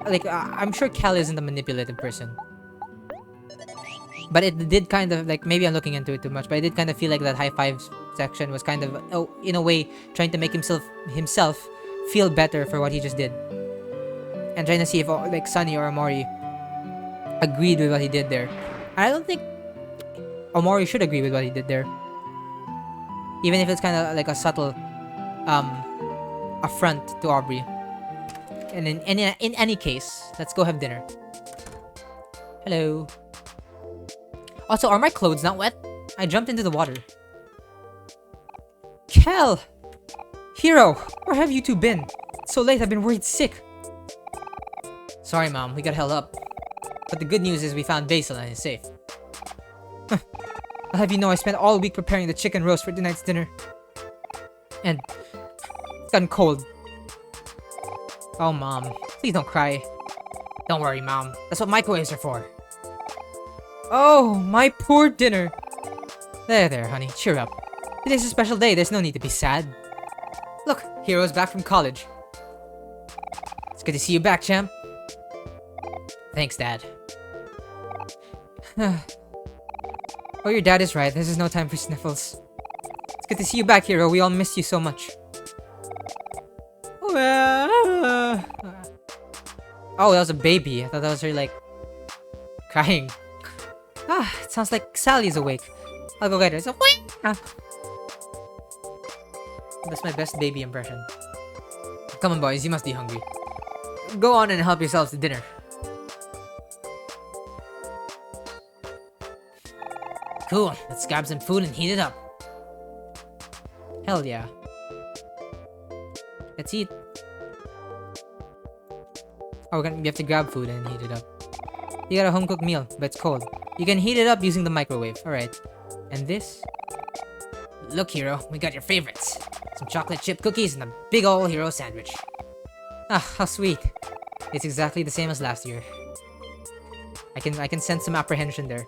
Like I'm sure Kel isn't a manipulative person, but it did kind of like, maybe I'm looking into it too much, but I did kind of feel like that high five section was kind of in a way trying to make himself feel better for what he just did, and trying to see if like Sunny or Omori agreed with what he did there. And I don't think Omori should agree with what he did there, even if it's kind of like a subtle affront to Aubrey. And in any case, let's go have dinner. Hello. Also, are my clothes not wet? I jumped into the water. Kel! Hero! Where have you two been? It's so late, I've been worried sick. Sorry, Mom, we got held up. But the good news is we found Basil and he's safe. I'll have you know I spent all week preparing the chicken roast for tonight's dinner. And it's gotten cold. Oh, Mom, please don't cry. Don't worry, Mom. That's what microwaves are for. Oh, my poor dinner. There, honey. Cheer up. Today's a special day. There's no need to be sad. Look, Hero's back from college. It's good to see you back, champ. Thanks, Dad. Oh, your dad is right. This is no time for sniffles. It's good to see you back, Hero. We all missed you so much. Oh, that was a baby. I thought that was her, like, crying. It sounds like Sally's awake. I'll go get her. So, that's my best baby impression. Come on, boys. You must be hungry. Go on and help yourselves to dinner. Cool. Let's grab some food and heat it up. Hell yeah. Let's eat. Oh, we have to grab food and heat it up. You got a home-cooked meal, but it's cold. You can heat it up using the microwave. Alright. And this? Look, Hero, we got your favorites. Some chocolate chip cookies and a big ol' Hero sandwich. Ah, how sweet. It's exactly the same as last year. I can sense some apprehension there.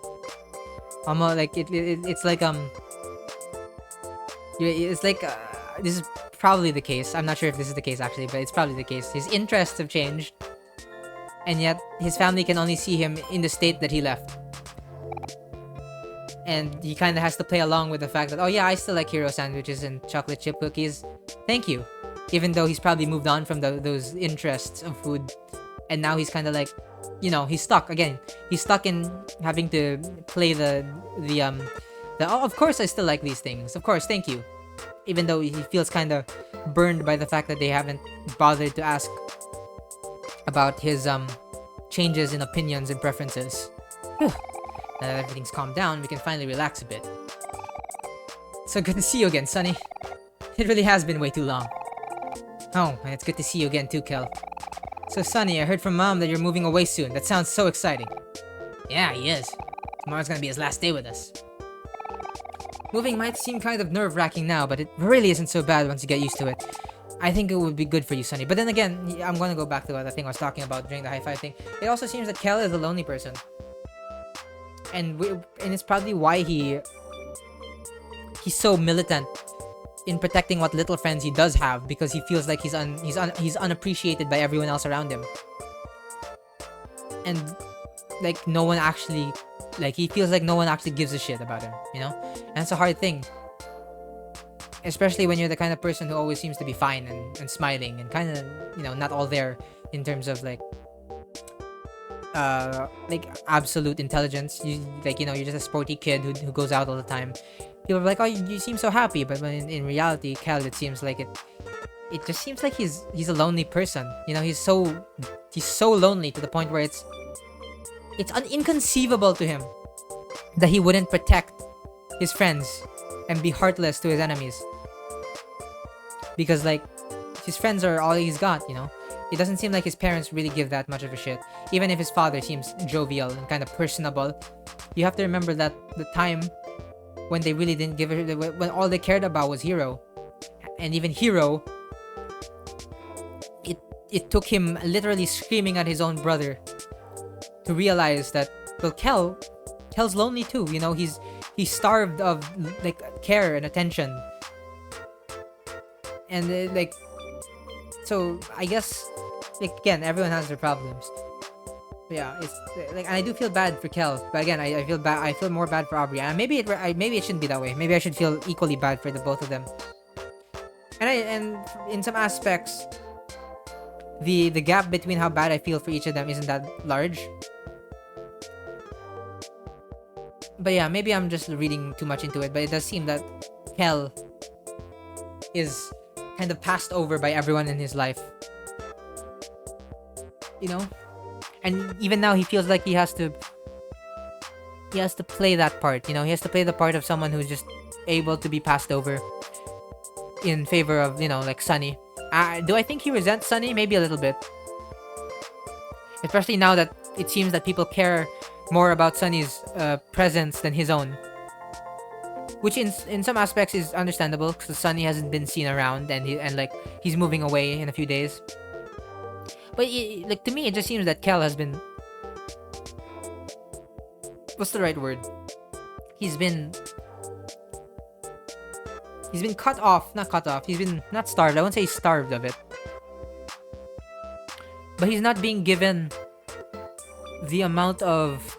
Almost like it's like it's like this is probably the case. I'm not sure if this is the case actually, but it's probably the case. His interests have changed, and yet his family can only see him in the state that he left. And he kind of has to play along with the fact that, oh yeah, I still like Hero sandwiches and chocolate chip cookies. Thank you. Even though he's probably moved on from those interests of food, and now he's kind of like, you know, he's stuck again. He's stuck in having to play the oh, of course I still like these things. Of course, thank you. Even though he feels kind of burned by the fact that they haven't bothered to ask about his changes in opinions and preferences. Whew. Now that everything's calmed down, we can finally relax a bit. So good to see you again, Sunny. It really has been way too long. Oh, and it's good to see you again too, Kel. So, Sunny, I heard from Mom that you're moving away soon. That sounds so exciting. Yeah, he is. Tomorrow's gonna be his last day with us. Moving might seem kind of nerve-wracking now, but it really isn't so bad once you get used to it. I think it would be good for you, Sunny. But then again, I'm gonna go back to the thing I was talking about during the high-five thing. It also seems that Kel is a lonely person. And it's probably why he's so militant in protecting what little friends he does have, because he feels like he's unappreciated by everyone else around him. And like no one actually, like he feels like no one actually gives a shit about him, you know? And it's a hard thing. Especially when you're the kind of person who always seems to be fine and smiling and kind of, you know, not all there in terms of like absolute intelligence. You're just a sporty kid who goes out all the time. People are like, oh, you seem so happy, but when in reality, Kel, it seems like it just seems like he's a lonely person. You know, he's so lonely to the point where it's inconceivable to him that he wouldn't protect his friends and be heartless to his enemies, because like his friends are all he's got, you know. It doesn't seem like his parents really give that much of a shit. Even if his father seems jovial and kind of personable, you have to remember that the time when they really didn't give a, when all they cared about was Hero, and even Hero, it took him literally screaming at his own brother to realize that, well, Kel's lonely too, you know. He's starved of like care and attention, and so I guess, like, again, everyone has their problems. But yeah, it's like, and I do feel bad for Kel, but again, I feel more bad for Aubrey, and maybe it shouldn't be that way. Maybe I should feel equally bad for the both of them. And in some aspects, the gap between how bad I feel for each of them isn't that large. But yeah, maybe I'm just reading too much into it, but it does seem that Kel is kind of passed over by everyone in his life, you know. And even now, he feels like he has to play that part, you know. He has to play the part of someone who's just able to be passed over in favor of, you know, like Sunny. Do I think he resents Sunny? Maybe a little bit, especially now that it seems that people care more about Sunny's presence than his own, which in some aspects is understandable, because Sunny hasn't been seen around, and he's moving away in a few days. But like, to me, it just seems that Kel has been, what's the right word? He's been cut off, not cut off. He's been not starved. I won't say he's starved of it, but he's not being given the amount of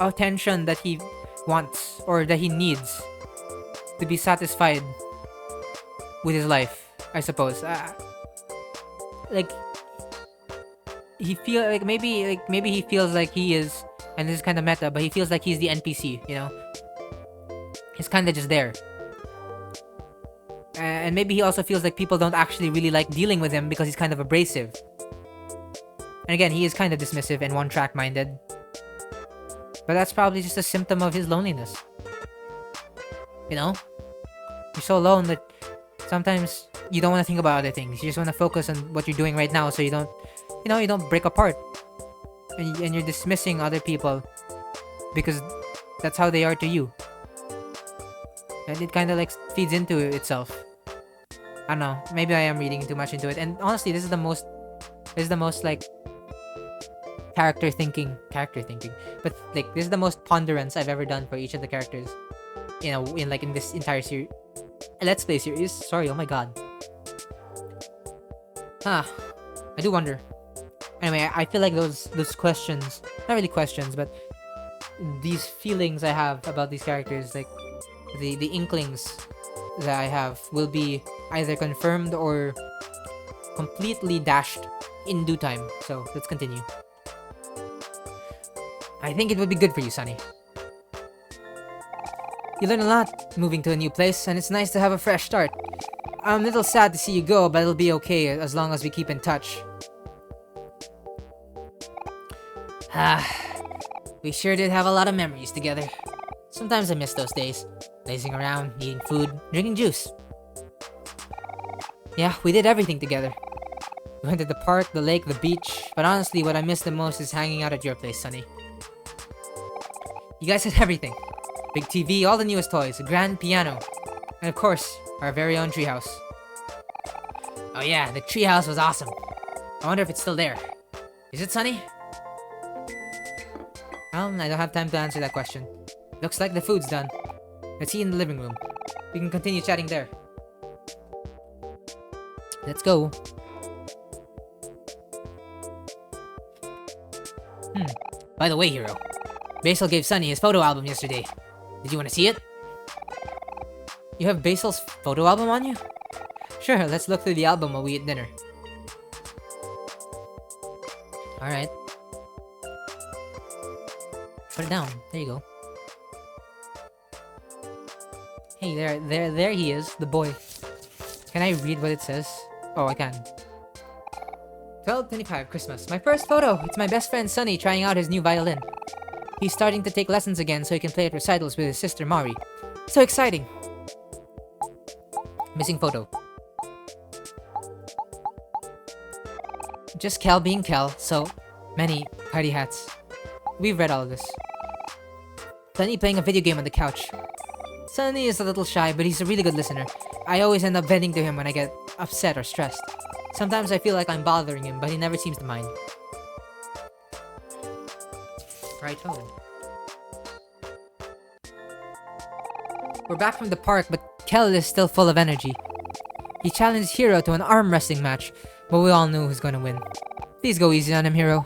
attention that he wants or that he needs to be satisfied with his life, I suppose. Like, he feel like maybe he feels like he is, and this is kind of meta, but he feels like he's the NPC, you know. He's kind of just there. And maybe he also feels like people don't actually really like dealing with him because he's kind of abrasive. And again, he is kind of dismissive and one-track minded. But that's probably just a symptom of his loneliness. You know? You're so alone that sometimes you don't want to think about other things. You just want to focus on what you're doing right now, so you don't, you know, you don't break apart. And you're dismissing other people because that's how they are to you. And it kind of like feeds into itself. I don't know. Maybe I am reading too much into it. And honestly, this is the most like character thinking. But like, this is the most ponderance I've ever done for each of the characters. You know, in this entire series, Let's Play series. Sorry, oh my god. I do wonder. Anyway, I feel like those questions, not really questions, but these feelings I have about these characters, like the inklings that I have, will be either confirmed or completely dashed in due time. So let's continue. I think it would be good for you, Sunny. You learn a lot moving to a new place, and it's nice to have a fresh start. I'm a little sad to see you go, but it'll be okay as long as we keep in touch. We sure did have a lot of memories together. Sometimes I miss those days. Lazing around, eating food, drinking juice. Yeah, we did everything together. We went to the park, the lake, the beach, but honestly, what I miss the most is hanging out at your place, Sunny. You guys had everything. Big TV, all the newest toys, a grand piano, and of course, our very own treehouse. Oh yeah, the treehouse was awesome. I wonder if it's still there. Is it, Sunny? Well, I don't have time to answer that question. Looks like the food's done. Let's eat in the living room. We can continue chatting there. Let's go. By the way, Hero, Basil gave Sunny his photo album yesterday. Did you want to see it? You have Basil's photo album on you? Sure, let's look through the album while we eat dinner. Alright. Put it down. There you go. Hey, there he is, the boy. Can I read what it says? Oh, I can. 12/25, Christmas. My first photo! It's my best friend Sunny trying out his new violin. He's starting to take lessons again so he can play at recitals with his sister Mari. So exciting! Missing photo. Just Cal being Cal, so many party hats. We've read all of this. Sunny playing a video game on the couch. Sunny is a little shy, but he's a really good listener. I always end up venting to him when I get upset or stressed. Sometimes I feel like I'm bothering him, but he never seems to mind. Right on. We're back from the park, but Kel is still full of energy. He challenged Hero to an arm wrestling match, but we all knew who's gonna win. Please go easy on him, Hero.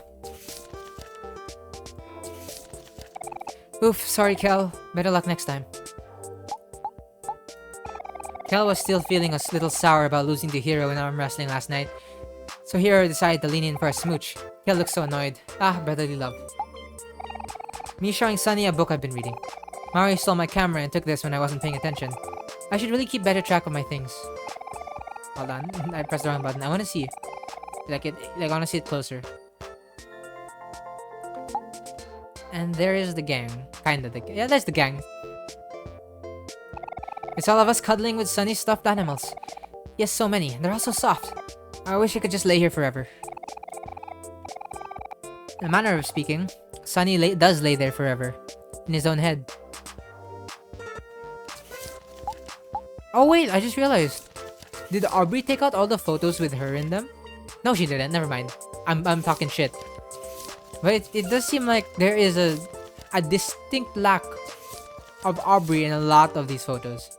Oof, sorry Kel. Better luck next time. Kel was still feeling a little sour about losing to Hero in arm wrestling last night, so Hero decided to lean in for a smooch. Kel looked so annoyed. Ah, brotherly love. Me showing Sunny a book I've been reading. Mari stole my camera and took this when I wasn't paying attention. I should really keep better track of my things. Hold on, I pressed the wrong button. I want to see. I want to see it closer. And there is the gang. Kinda the gang. Yeah, there's the gang. It's all of us cuddling with Sunny's stuffed animals. Yes, so many. They're all so soft. I wish I could just lay here forever. In a manner of speaking, Sunny does lay there forever. In his own head. Oh wait, I just realized. Did Aubrey take out all the photos with her in them? No, she didn't. Never mind. I'm talking shit. But it does seem like there is a distinct lack of Aubrey in a lot of these photos.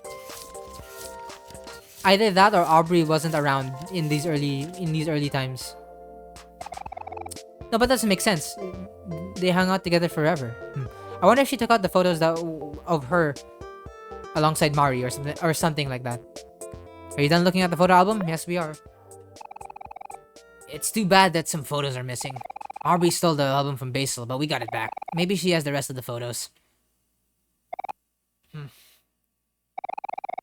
Either that or Aubrey wasn't around in these early times. No, but that doesn't make sense. They hung out together forever. I wonder if she took out the photos of her alongside Mari or something like that. Are you done looking at the photo album? Yes, we are. It's too bad that some photos are missing. Aubrey stole the album from Basil, but we got it back. Maybe she has the rest of the photos.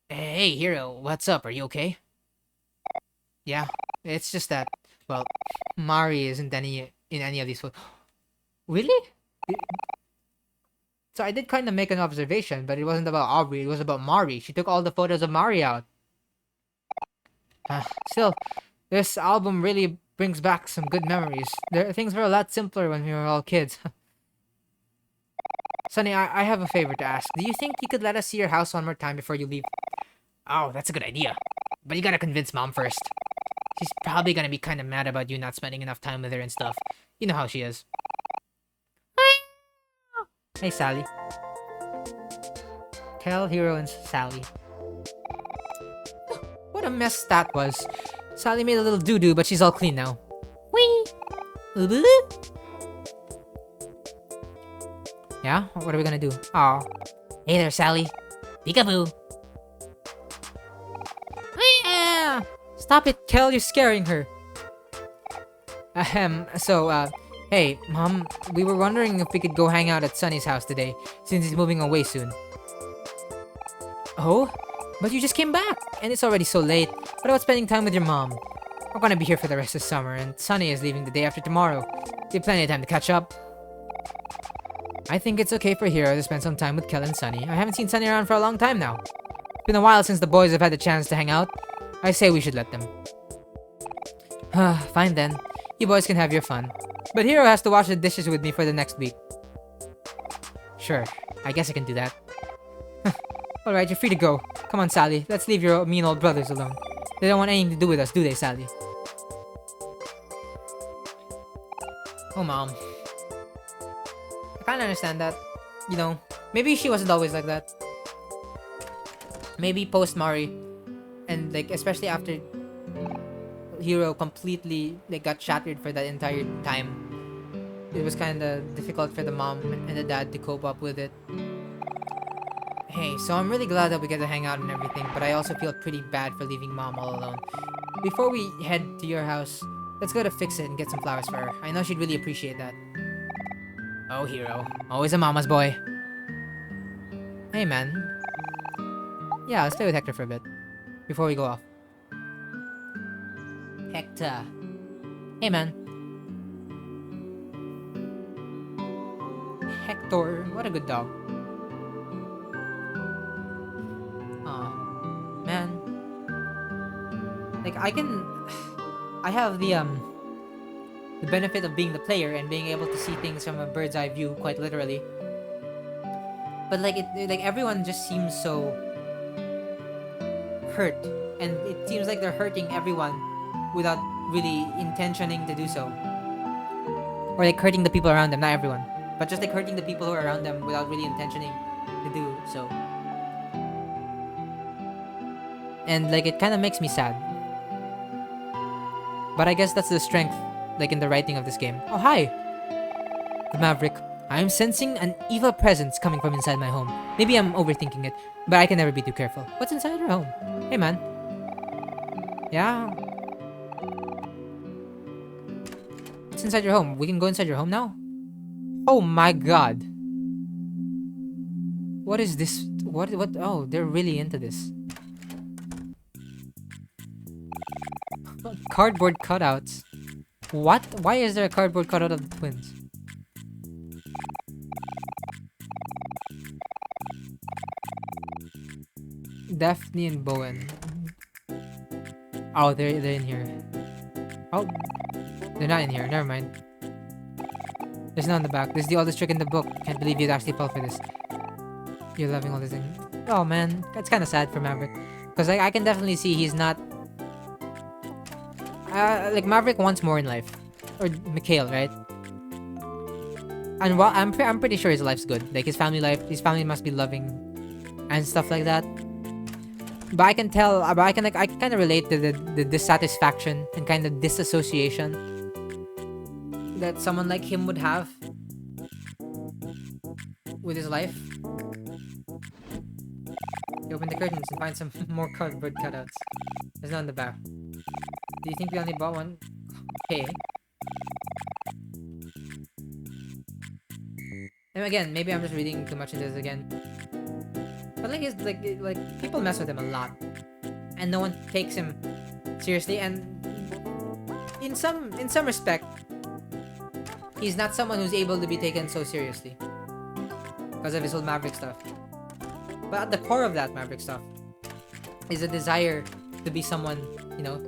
Hey, Hero, what's up? Are you okay? Yeah, it's just that, well, Mari isn't in any of these photos. Really? So I did kind of make an observation, but it wasn't about Aubrey, it was about Mari. She took all the photos of Mari out. Still, this album really brings back some good memories. Things were a lot simpler when we were all kids. Sunny, I have a favor to ask. Do you think you could let us see your house one more time before you leave? Oh, that's a good idea. But you gotta convince Mom first. She's probably gonna be kind of mad about you not spending enough time with her and stuff. You know how she is. Hey, Sally. Kel, Hero, and Sally. What a mess that was. Sally made a little doo-doo, but she's all clean now. Whee! Yeah? What are we gonna do? Aw. Hey there, Sally. Peekaboo. Yeah! Stop it, Kel, you're scaring her. Hey, Mom, we were wondering if we could go hang out at Sunny's house today, since he's moving away soon. Oh? But you just came back, and it's already so late. What about spending time with your mom? We're gonna be here for the rest of summer, and Sunny is leaving the day after tomorrow. We have plenty of time to catch up. I think it's okay for Hero to spend some time with Kel and Sunny. I haven't seen Sunny around for a long time now. It's been a while since the boys have had the chance to hang out. I say we should let them. Fine then. You boys can have your fun. But Hero has to wash the dishes with me for the next week. Sure, I guess I can do that. Alright, you're free to go. Come on, Sally. Let's leave your mean old brothers alone. They don't want anything to do with us, do they, Sally? Oh, Mom. I kinda understand that. You know, maybe she wasn't always like that. Maybe post-Mari, and like, especially after Hero completely like got shattered for that entire time, it was kinda difficult for the mom and the dad to cope up with it. Hey, so I'm really glad that we get to hang out and everything, but I also feel pretty bad for leaving Mom all alone. Before we head to your house, let's go to Fix It and get some flowers for her. I know she'd really appreciate that. Oh, Hero. Always a mama's boy. Hey, man. Yeah, let's play with Hector for a bit. Before we go off. Hector. Hey, man. Hector. What a good dog. Aw. Man. Like, I have the benefit of being the player and being able to see things from a bird's eye view, quite literally. But like everyone just seems so hurt, and it seems like they're hurting everyone without really intentioning to do so, or like hurting the people around them. Not everyone, but just like hurting the people who are around them without really intentioning to do so. And like it kind of makes me sad. But I guess that's the strength, like in the writing of this game. Oh, hi! The Maverick. I'm sensing an evil presence coming from inside my home. Maybe I'm overthinking it, but I can never be too careful. What's inside your home? Hey, man. Yeah? What's inside your home? We can go inside your home now? Oh my god. What is this? What? Oh, they're really into this. Cardboard cutouts. What? Why is there a cardboard cutout of the twins? Daphne and Bowen. Oh, they're in here. Oh, they're not in here. Never mind. There's none in the back. This is the oldest trick in the book. Can't believe you'd actually fall for this. You're loving all this thing. Oh man, that's kind of sad for Maverick, because like I can definitely see he's not. Like Maverick wants more in life, or Mikhail, right? And while I'm pretty sure his life's good. Like his family must be loving, and stuff like that. But I can tell, but I can kind of relate to the dissatisfaction and kind of disassociation that someone like him would have with his life. You open the curtains and find some more cardboard cutouts. There's none in the back. Do you think we only bought one? Okay. And again, maybe I'm just reading too much into this again. But like, it's like people mess with him a lot, and no one takes him seriously. And in some respect, he's not someone who's able to be taken so seriously because of his whole Maverick stuff. But at the core of that Maverick stuff is a desire to be someone, you know,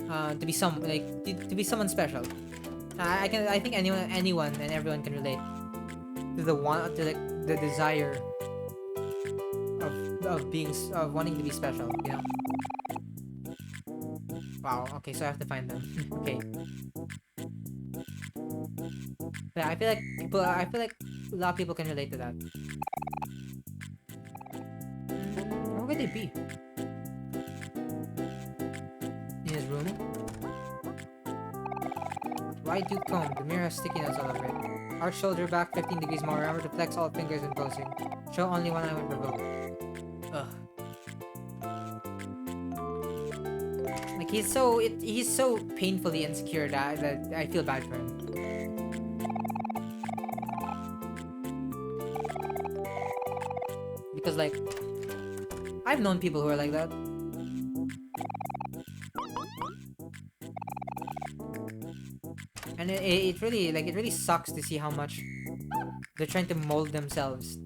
to be someone special. I think anyone and everyone can relate to the desire of wanting to be special, you know. Wow. Okay, so I have to find them. Okay. Yeah, I feel like a lot of people can relate to that. Where would they be? In his room? Why do comb? The mirror has sticky notes all over it. Arch shoulder back 15 degrees more. Remember to flex all fingers when posing. Show only one eye when provoked. Ugh. Like he's so painfully insecure that I feel bad for him. Because like I've known people who are like that. And it really sucks to see how much they're trying to mold themselves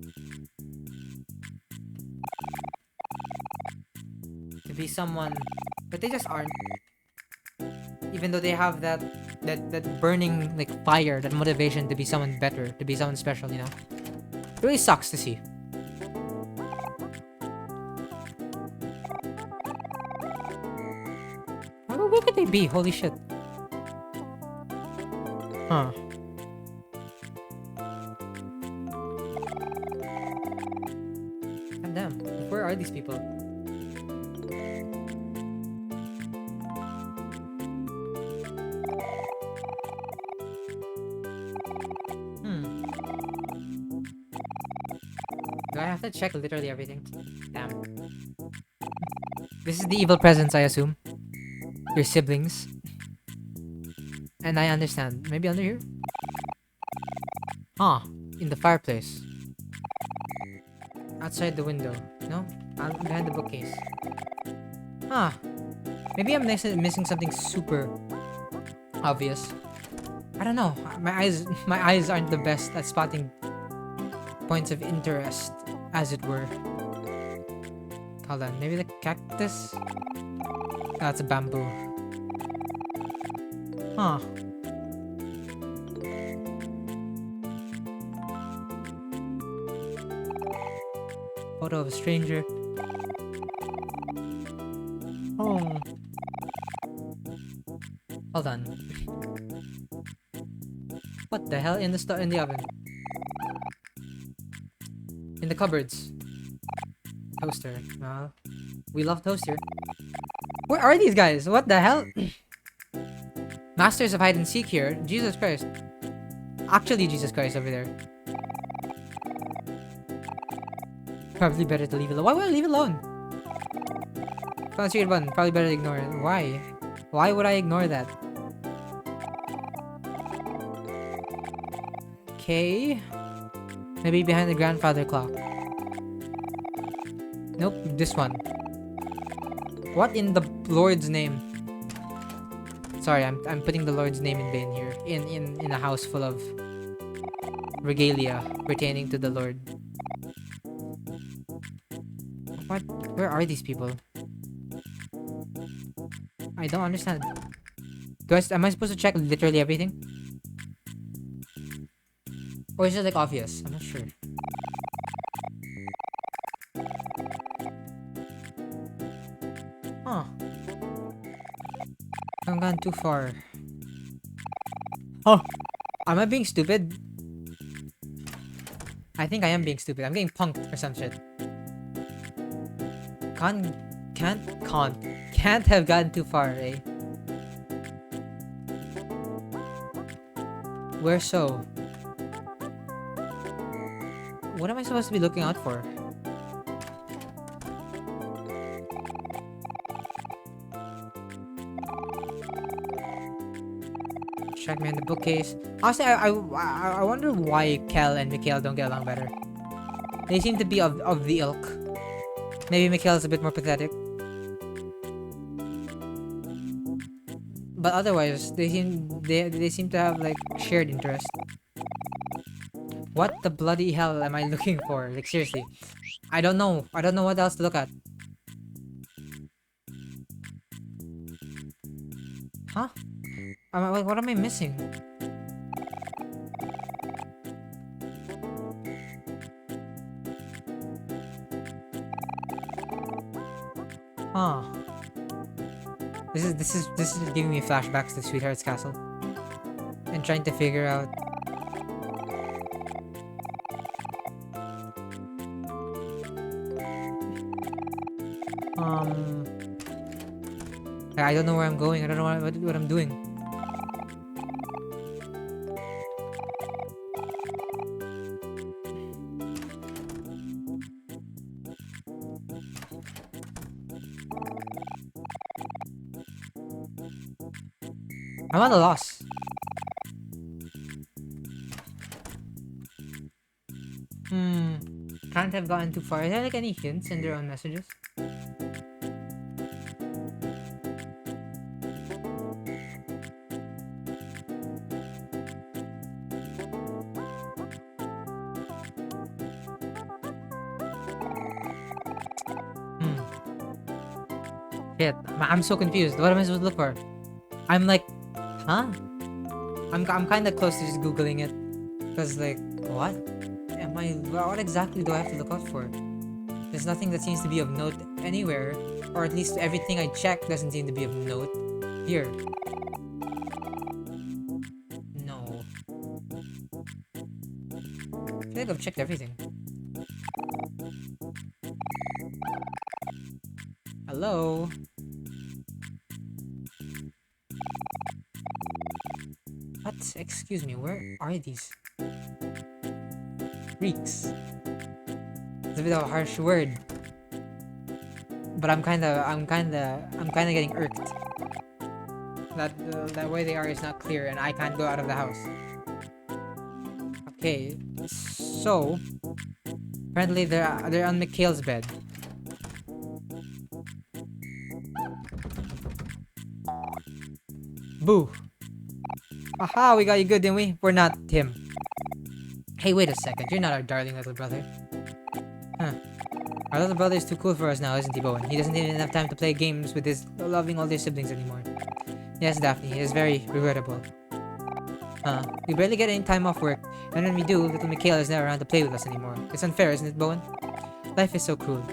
to be someone, but they just aren't. Even though they have that burning like fire, that motivation to be someone better, to be someone special, you know. It really sucks to see. Where could they be? Holy shit. Huh. God damn. Where are these people? Do I have to check literally everything? Damn. This is the evil presence, I assume. Your siblings. And I understand. Maybe under here? Huh. In the fireplace. Outside the window. No? Behind the bookcase. Huh. Maybe I'm missing something super obvious. I don't know. My eyes aren't the best at spotting points of interest, as it were. Hold on. Maybe the cactus? That's a bamboo. Huh. Photo of a stranger. Oh. Hold on. What the hell in the oven? In the cupboards. Toaster. We love toaster. Where are these guys? What the hell? Masters of hide and seek here. Jesus Christ. Actually, Jesus Christ over there. Probably better to leave it alone. Why would I leave it alone? Secret button. Probably better to ignore it. Why? Why would I ignore that? Okay. Maybe behind the grandfather clock. Nope, this one. What in the Lord's name? Sorry, I'm putting the Lord's name in vain here. In a house full of regalia pertaining to the Lord. What? Where are these people? I don't understand. Guys, am I supposed to check literally everything? Or is it like obvious? I'm not sure. Huh. I've gone too far. Oh! Am I being stupid? I think I am being stupid. I'm getting punked or some shit. Can't have gotten too far, eh? Where so? What am I supposed to be looking out for? Check me in the bookcase. Honestly, I wonder why Kel and Mikhail don't get along better. They seem to be of the ilk. Maybe Mikhail's a bit more pathetic. But otherwise, they seem to have like shared interest. What the bloody hell am I looking for? Like seriously. I don't know. I don't know what else to look at. Huh? What am I missing? Huh. This is giving me flashbacks to Sweetheart's Castle. And trying to figure out I don't know where I'm going. I don't know what I'm doing. I'm at a loss. Can't have gotten too far. Is there like any hints in their own messages? Shit, I'm so confused. What am I supposed to look for? I'm like, huh? I'm kind of close to just googling it, cause like, what? What exactly do I have to look out for? There's nothing that seems to be of note anywhere, or at least everything I check doesn't seem to be of note. Here. No. I feel like I've checked everything. Hello? What? Excuse me, where are these? Freaks. It's a bit of a harsh word. But I'm kinda getting irked. That way they are is not clear and I can't go out of the house. Okay, so apparently they're on Mikhail's bed. Boo. Aha, we got you good, didn't we? We're not him. Hey, wait a second. You're not our darling little brother. Huh. Our little brother is too cool for us now, isn't he, Bowen? He doesn't even have time to play games with his loving older siblings anymore. Yes, Daphne, it is very regrettable. We barely get any time off work, and when we do, little Mikhail is never around to play with us anymore. It's unfair, isn't it, Bowen? Life is so cruel.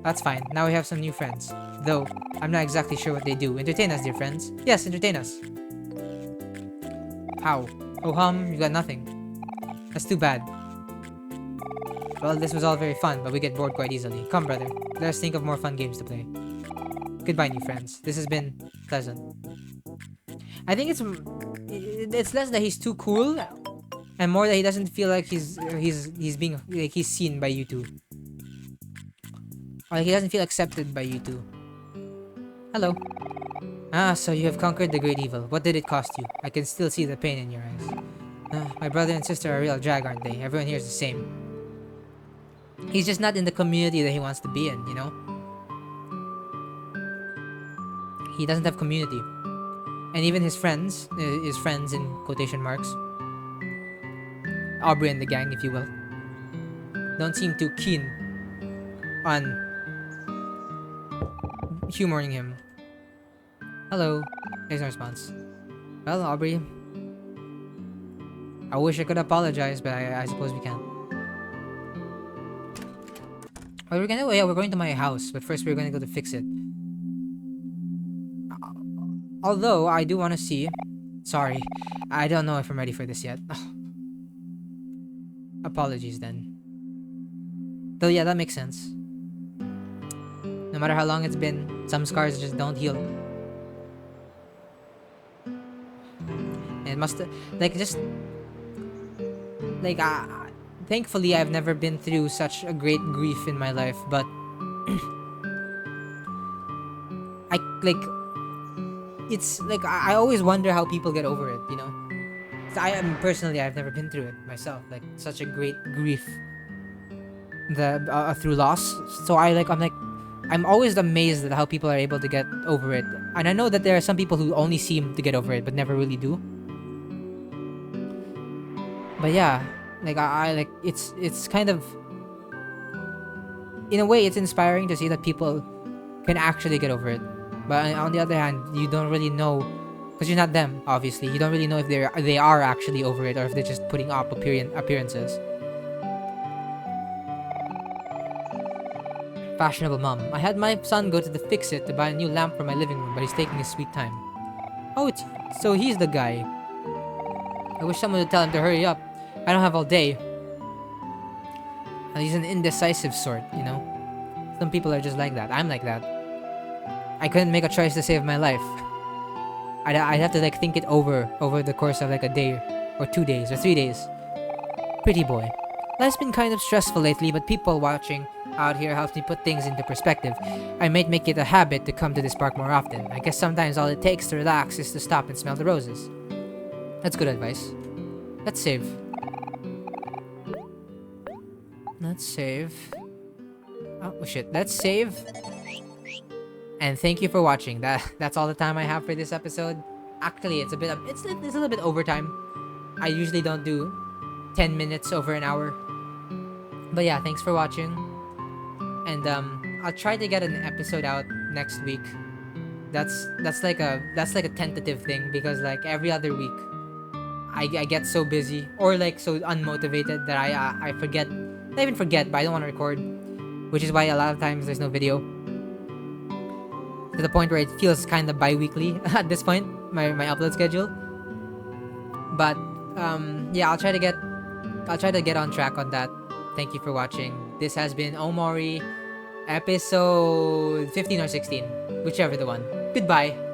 That's fine. Now we have some new friends. Though, I'm not exactly sure what they do. Entertain us, dear friends. Yes, entertain us. How? Oh, you got nothing. That's too bad. Well, this was all very fun, but we get bored quite easily. Come, brother. Let us think of more fun games to play. Goodbye, new friends. This has been pleasant. I think it's less that he's too cool, and more that he doesn't feel like he's being like he's seen by you two. Or like he doesn't feel accepted by you two. Hello. Ah, so you have conquered the great evil. What did it cost you? I can still see the pain in your eyes. My brother and sister are a real drag, aren't they? Everyone here is the same. He's just not in the community that he wants to be in, you know? He doesn't have community. And even his friends in quotation marks, Aubrey and the gang, if you will, don't seem too keen on humoring him. Hello. There's no response. Well, Aubrey, I wish I could apologize, but I suppose we can't. Well, we're going to my house, but first we're gonna go to fix it. Although, I do want to see... Sorry, I don't know if I'm ready for this yet. Apologies then. Though yeah, that makes sense. No matter how long it's been, some scars just don't heal. And it must... Like, just... Like, thankfully, I've never been through such a great grief in my life, but... It's like I always wonder how people get over it, you know. Personally, I've never been through it myself, like such a great grief, through loss. So I'm always amazed at how people are able to get over it, and I know that there are some people who only seem to get over it but never really do. But yeah, like it's kind of, in a way, it's inspiring to see that people can actually get over it. But on the other hand, you don't really know, because you're not them, obviously. You don't really know if they are actually over it or if they're just putting up appearances. Fashionable mom. I had my son go to the fix-it to buy a new lamp for my living room, but he's taking his sweet time. Oh, so he's the guy. I wish someone would tell him to hurry up. I don't have all day. He's an indecisive sort, you know? Some people are just like that. I'm like that. I couldn't make a choice to save my life. I'd have to like think it over the course of like a day or 2 days or 3 days. Pretty boy. Life's been kind of stressful lately, but people watching out here helps me put things into perspective. I might make it a habit to come to this park more often. I guess sometimes all it takes to relax is to stop and smell the roses. That's good advice. Let's save. Oh shit. Let's save. And thank you for watching. That's all the time I have for this episode. Actually, it's a little bit overtime. I usually don't do 10 minutes over an hour. But yeah, thanks for watching. And I'll try to get an episode out next week. That's like a tentative thing, because like every other week I get so busy or like so unmotivated that I forget, not even forget, but I don't want to record, which is why a lot of times there's no video, to the point where it feels kind of bi-weekly at this point, my upload schedule. But yeah, I'll try to get on track on that. Thank you for watching. This has been Omori, episode 15 or 16, whichever the one. Goodbye.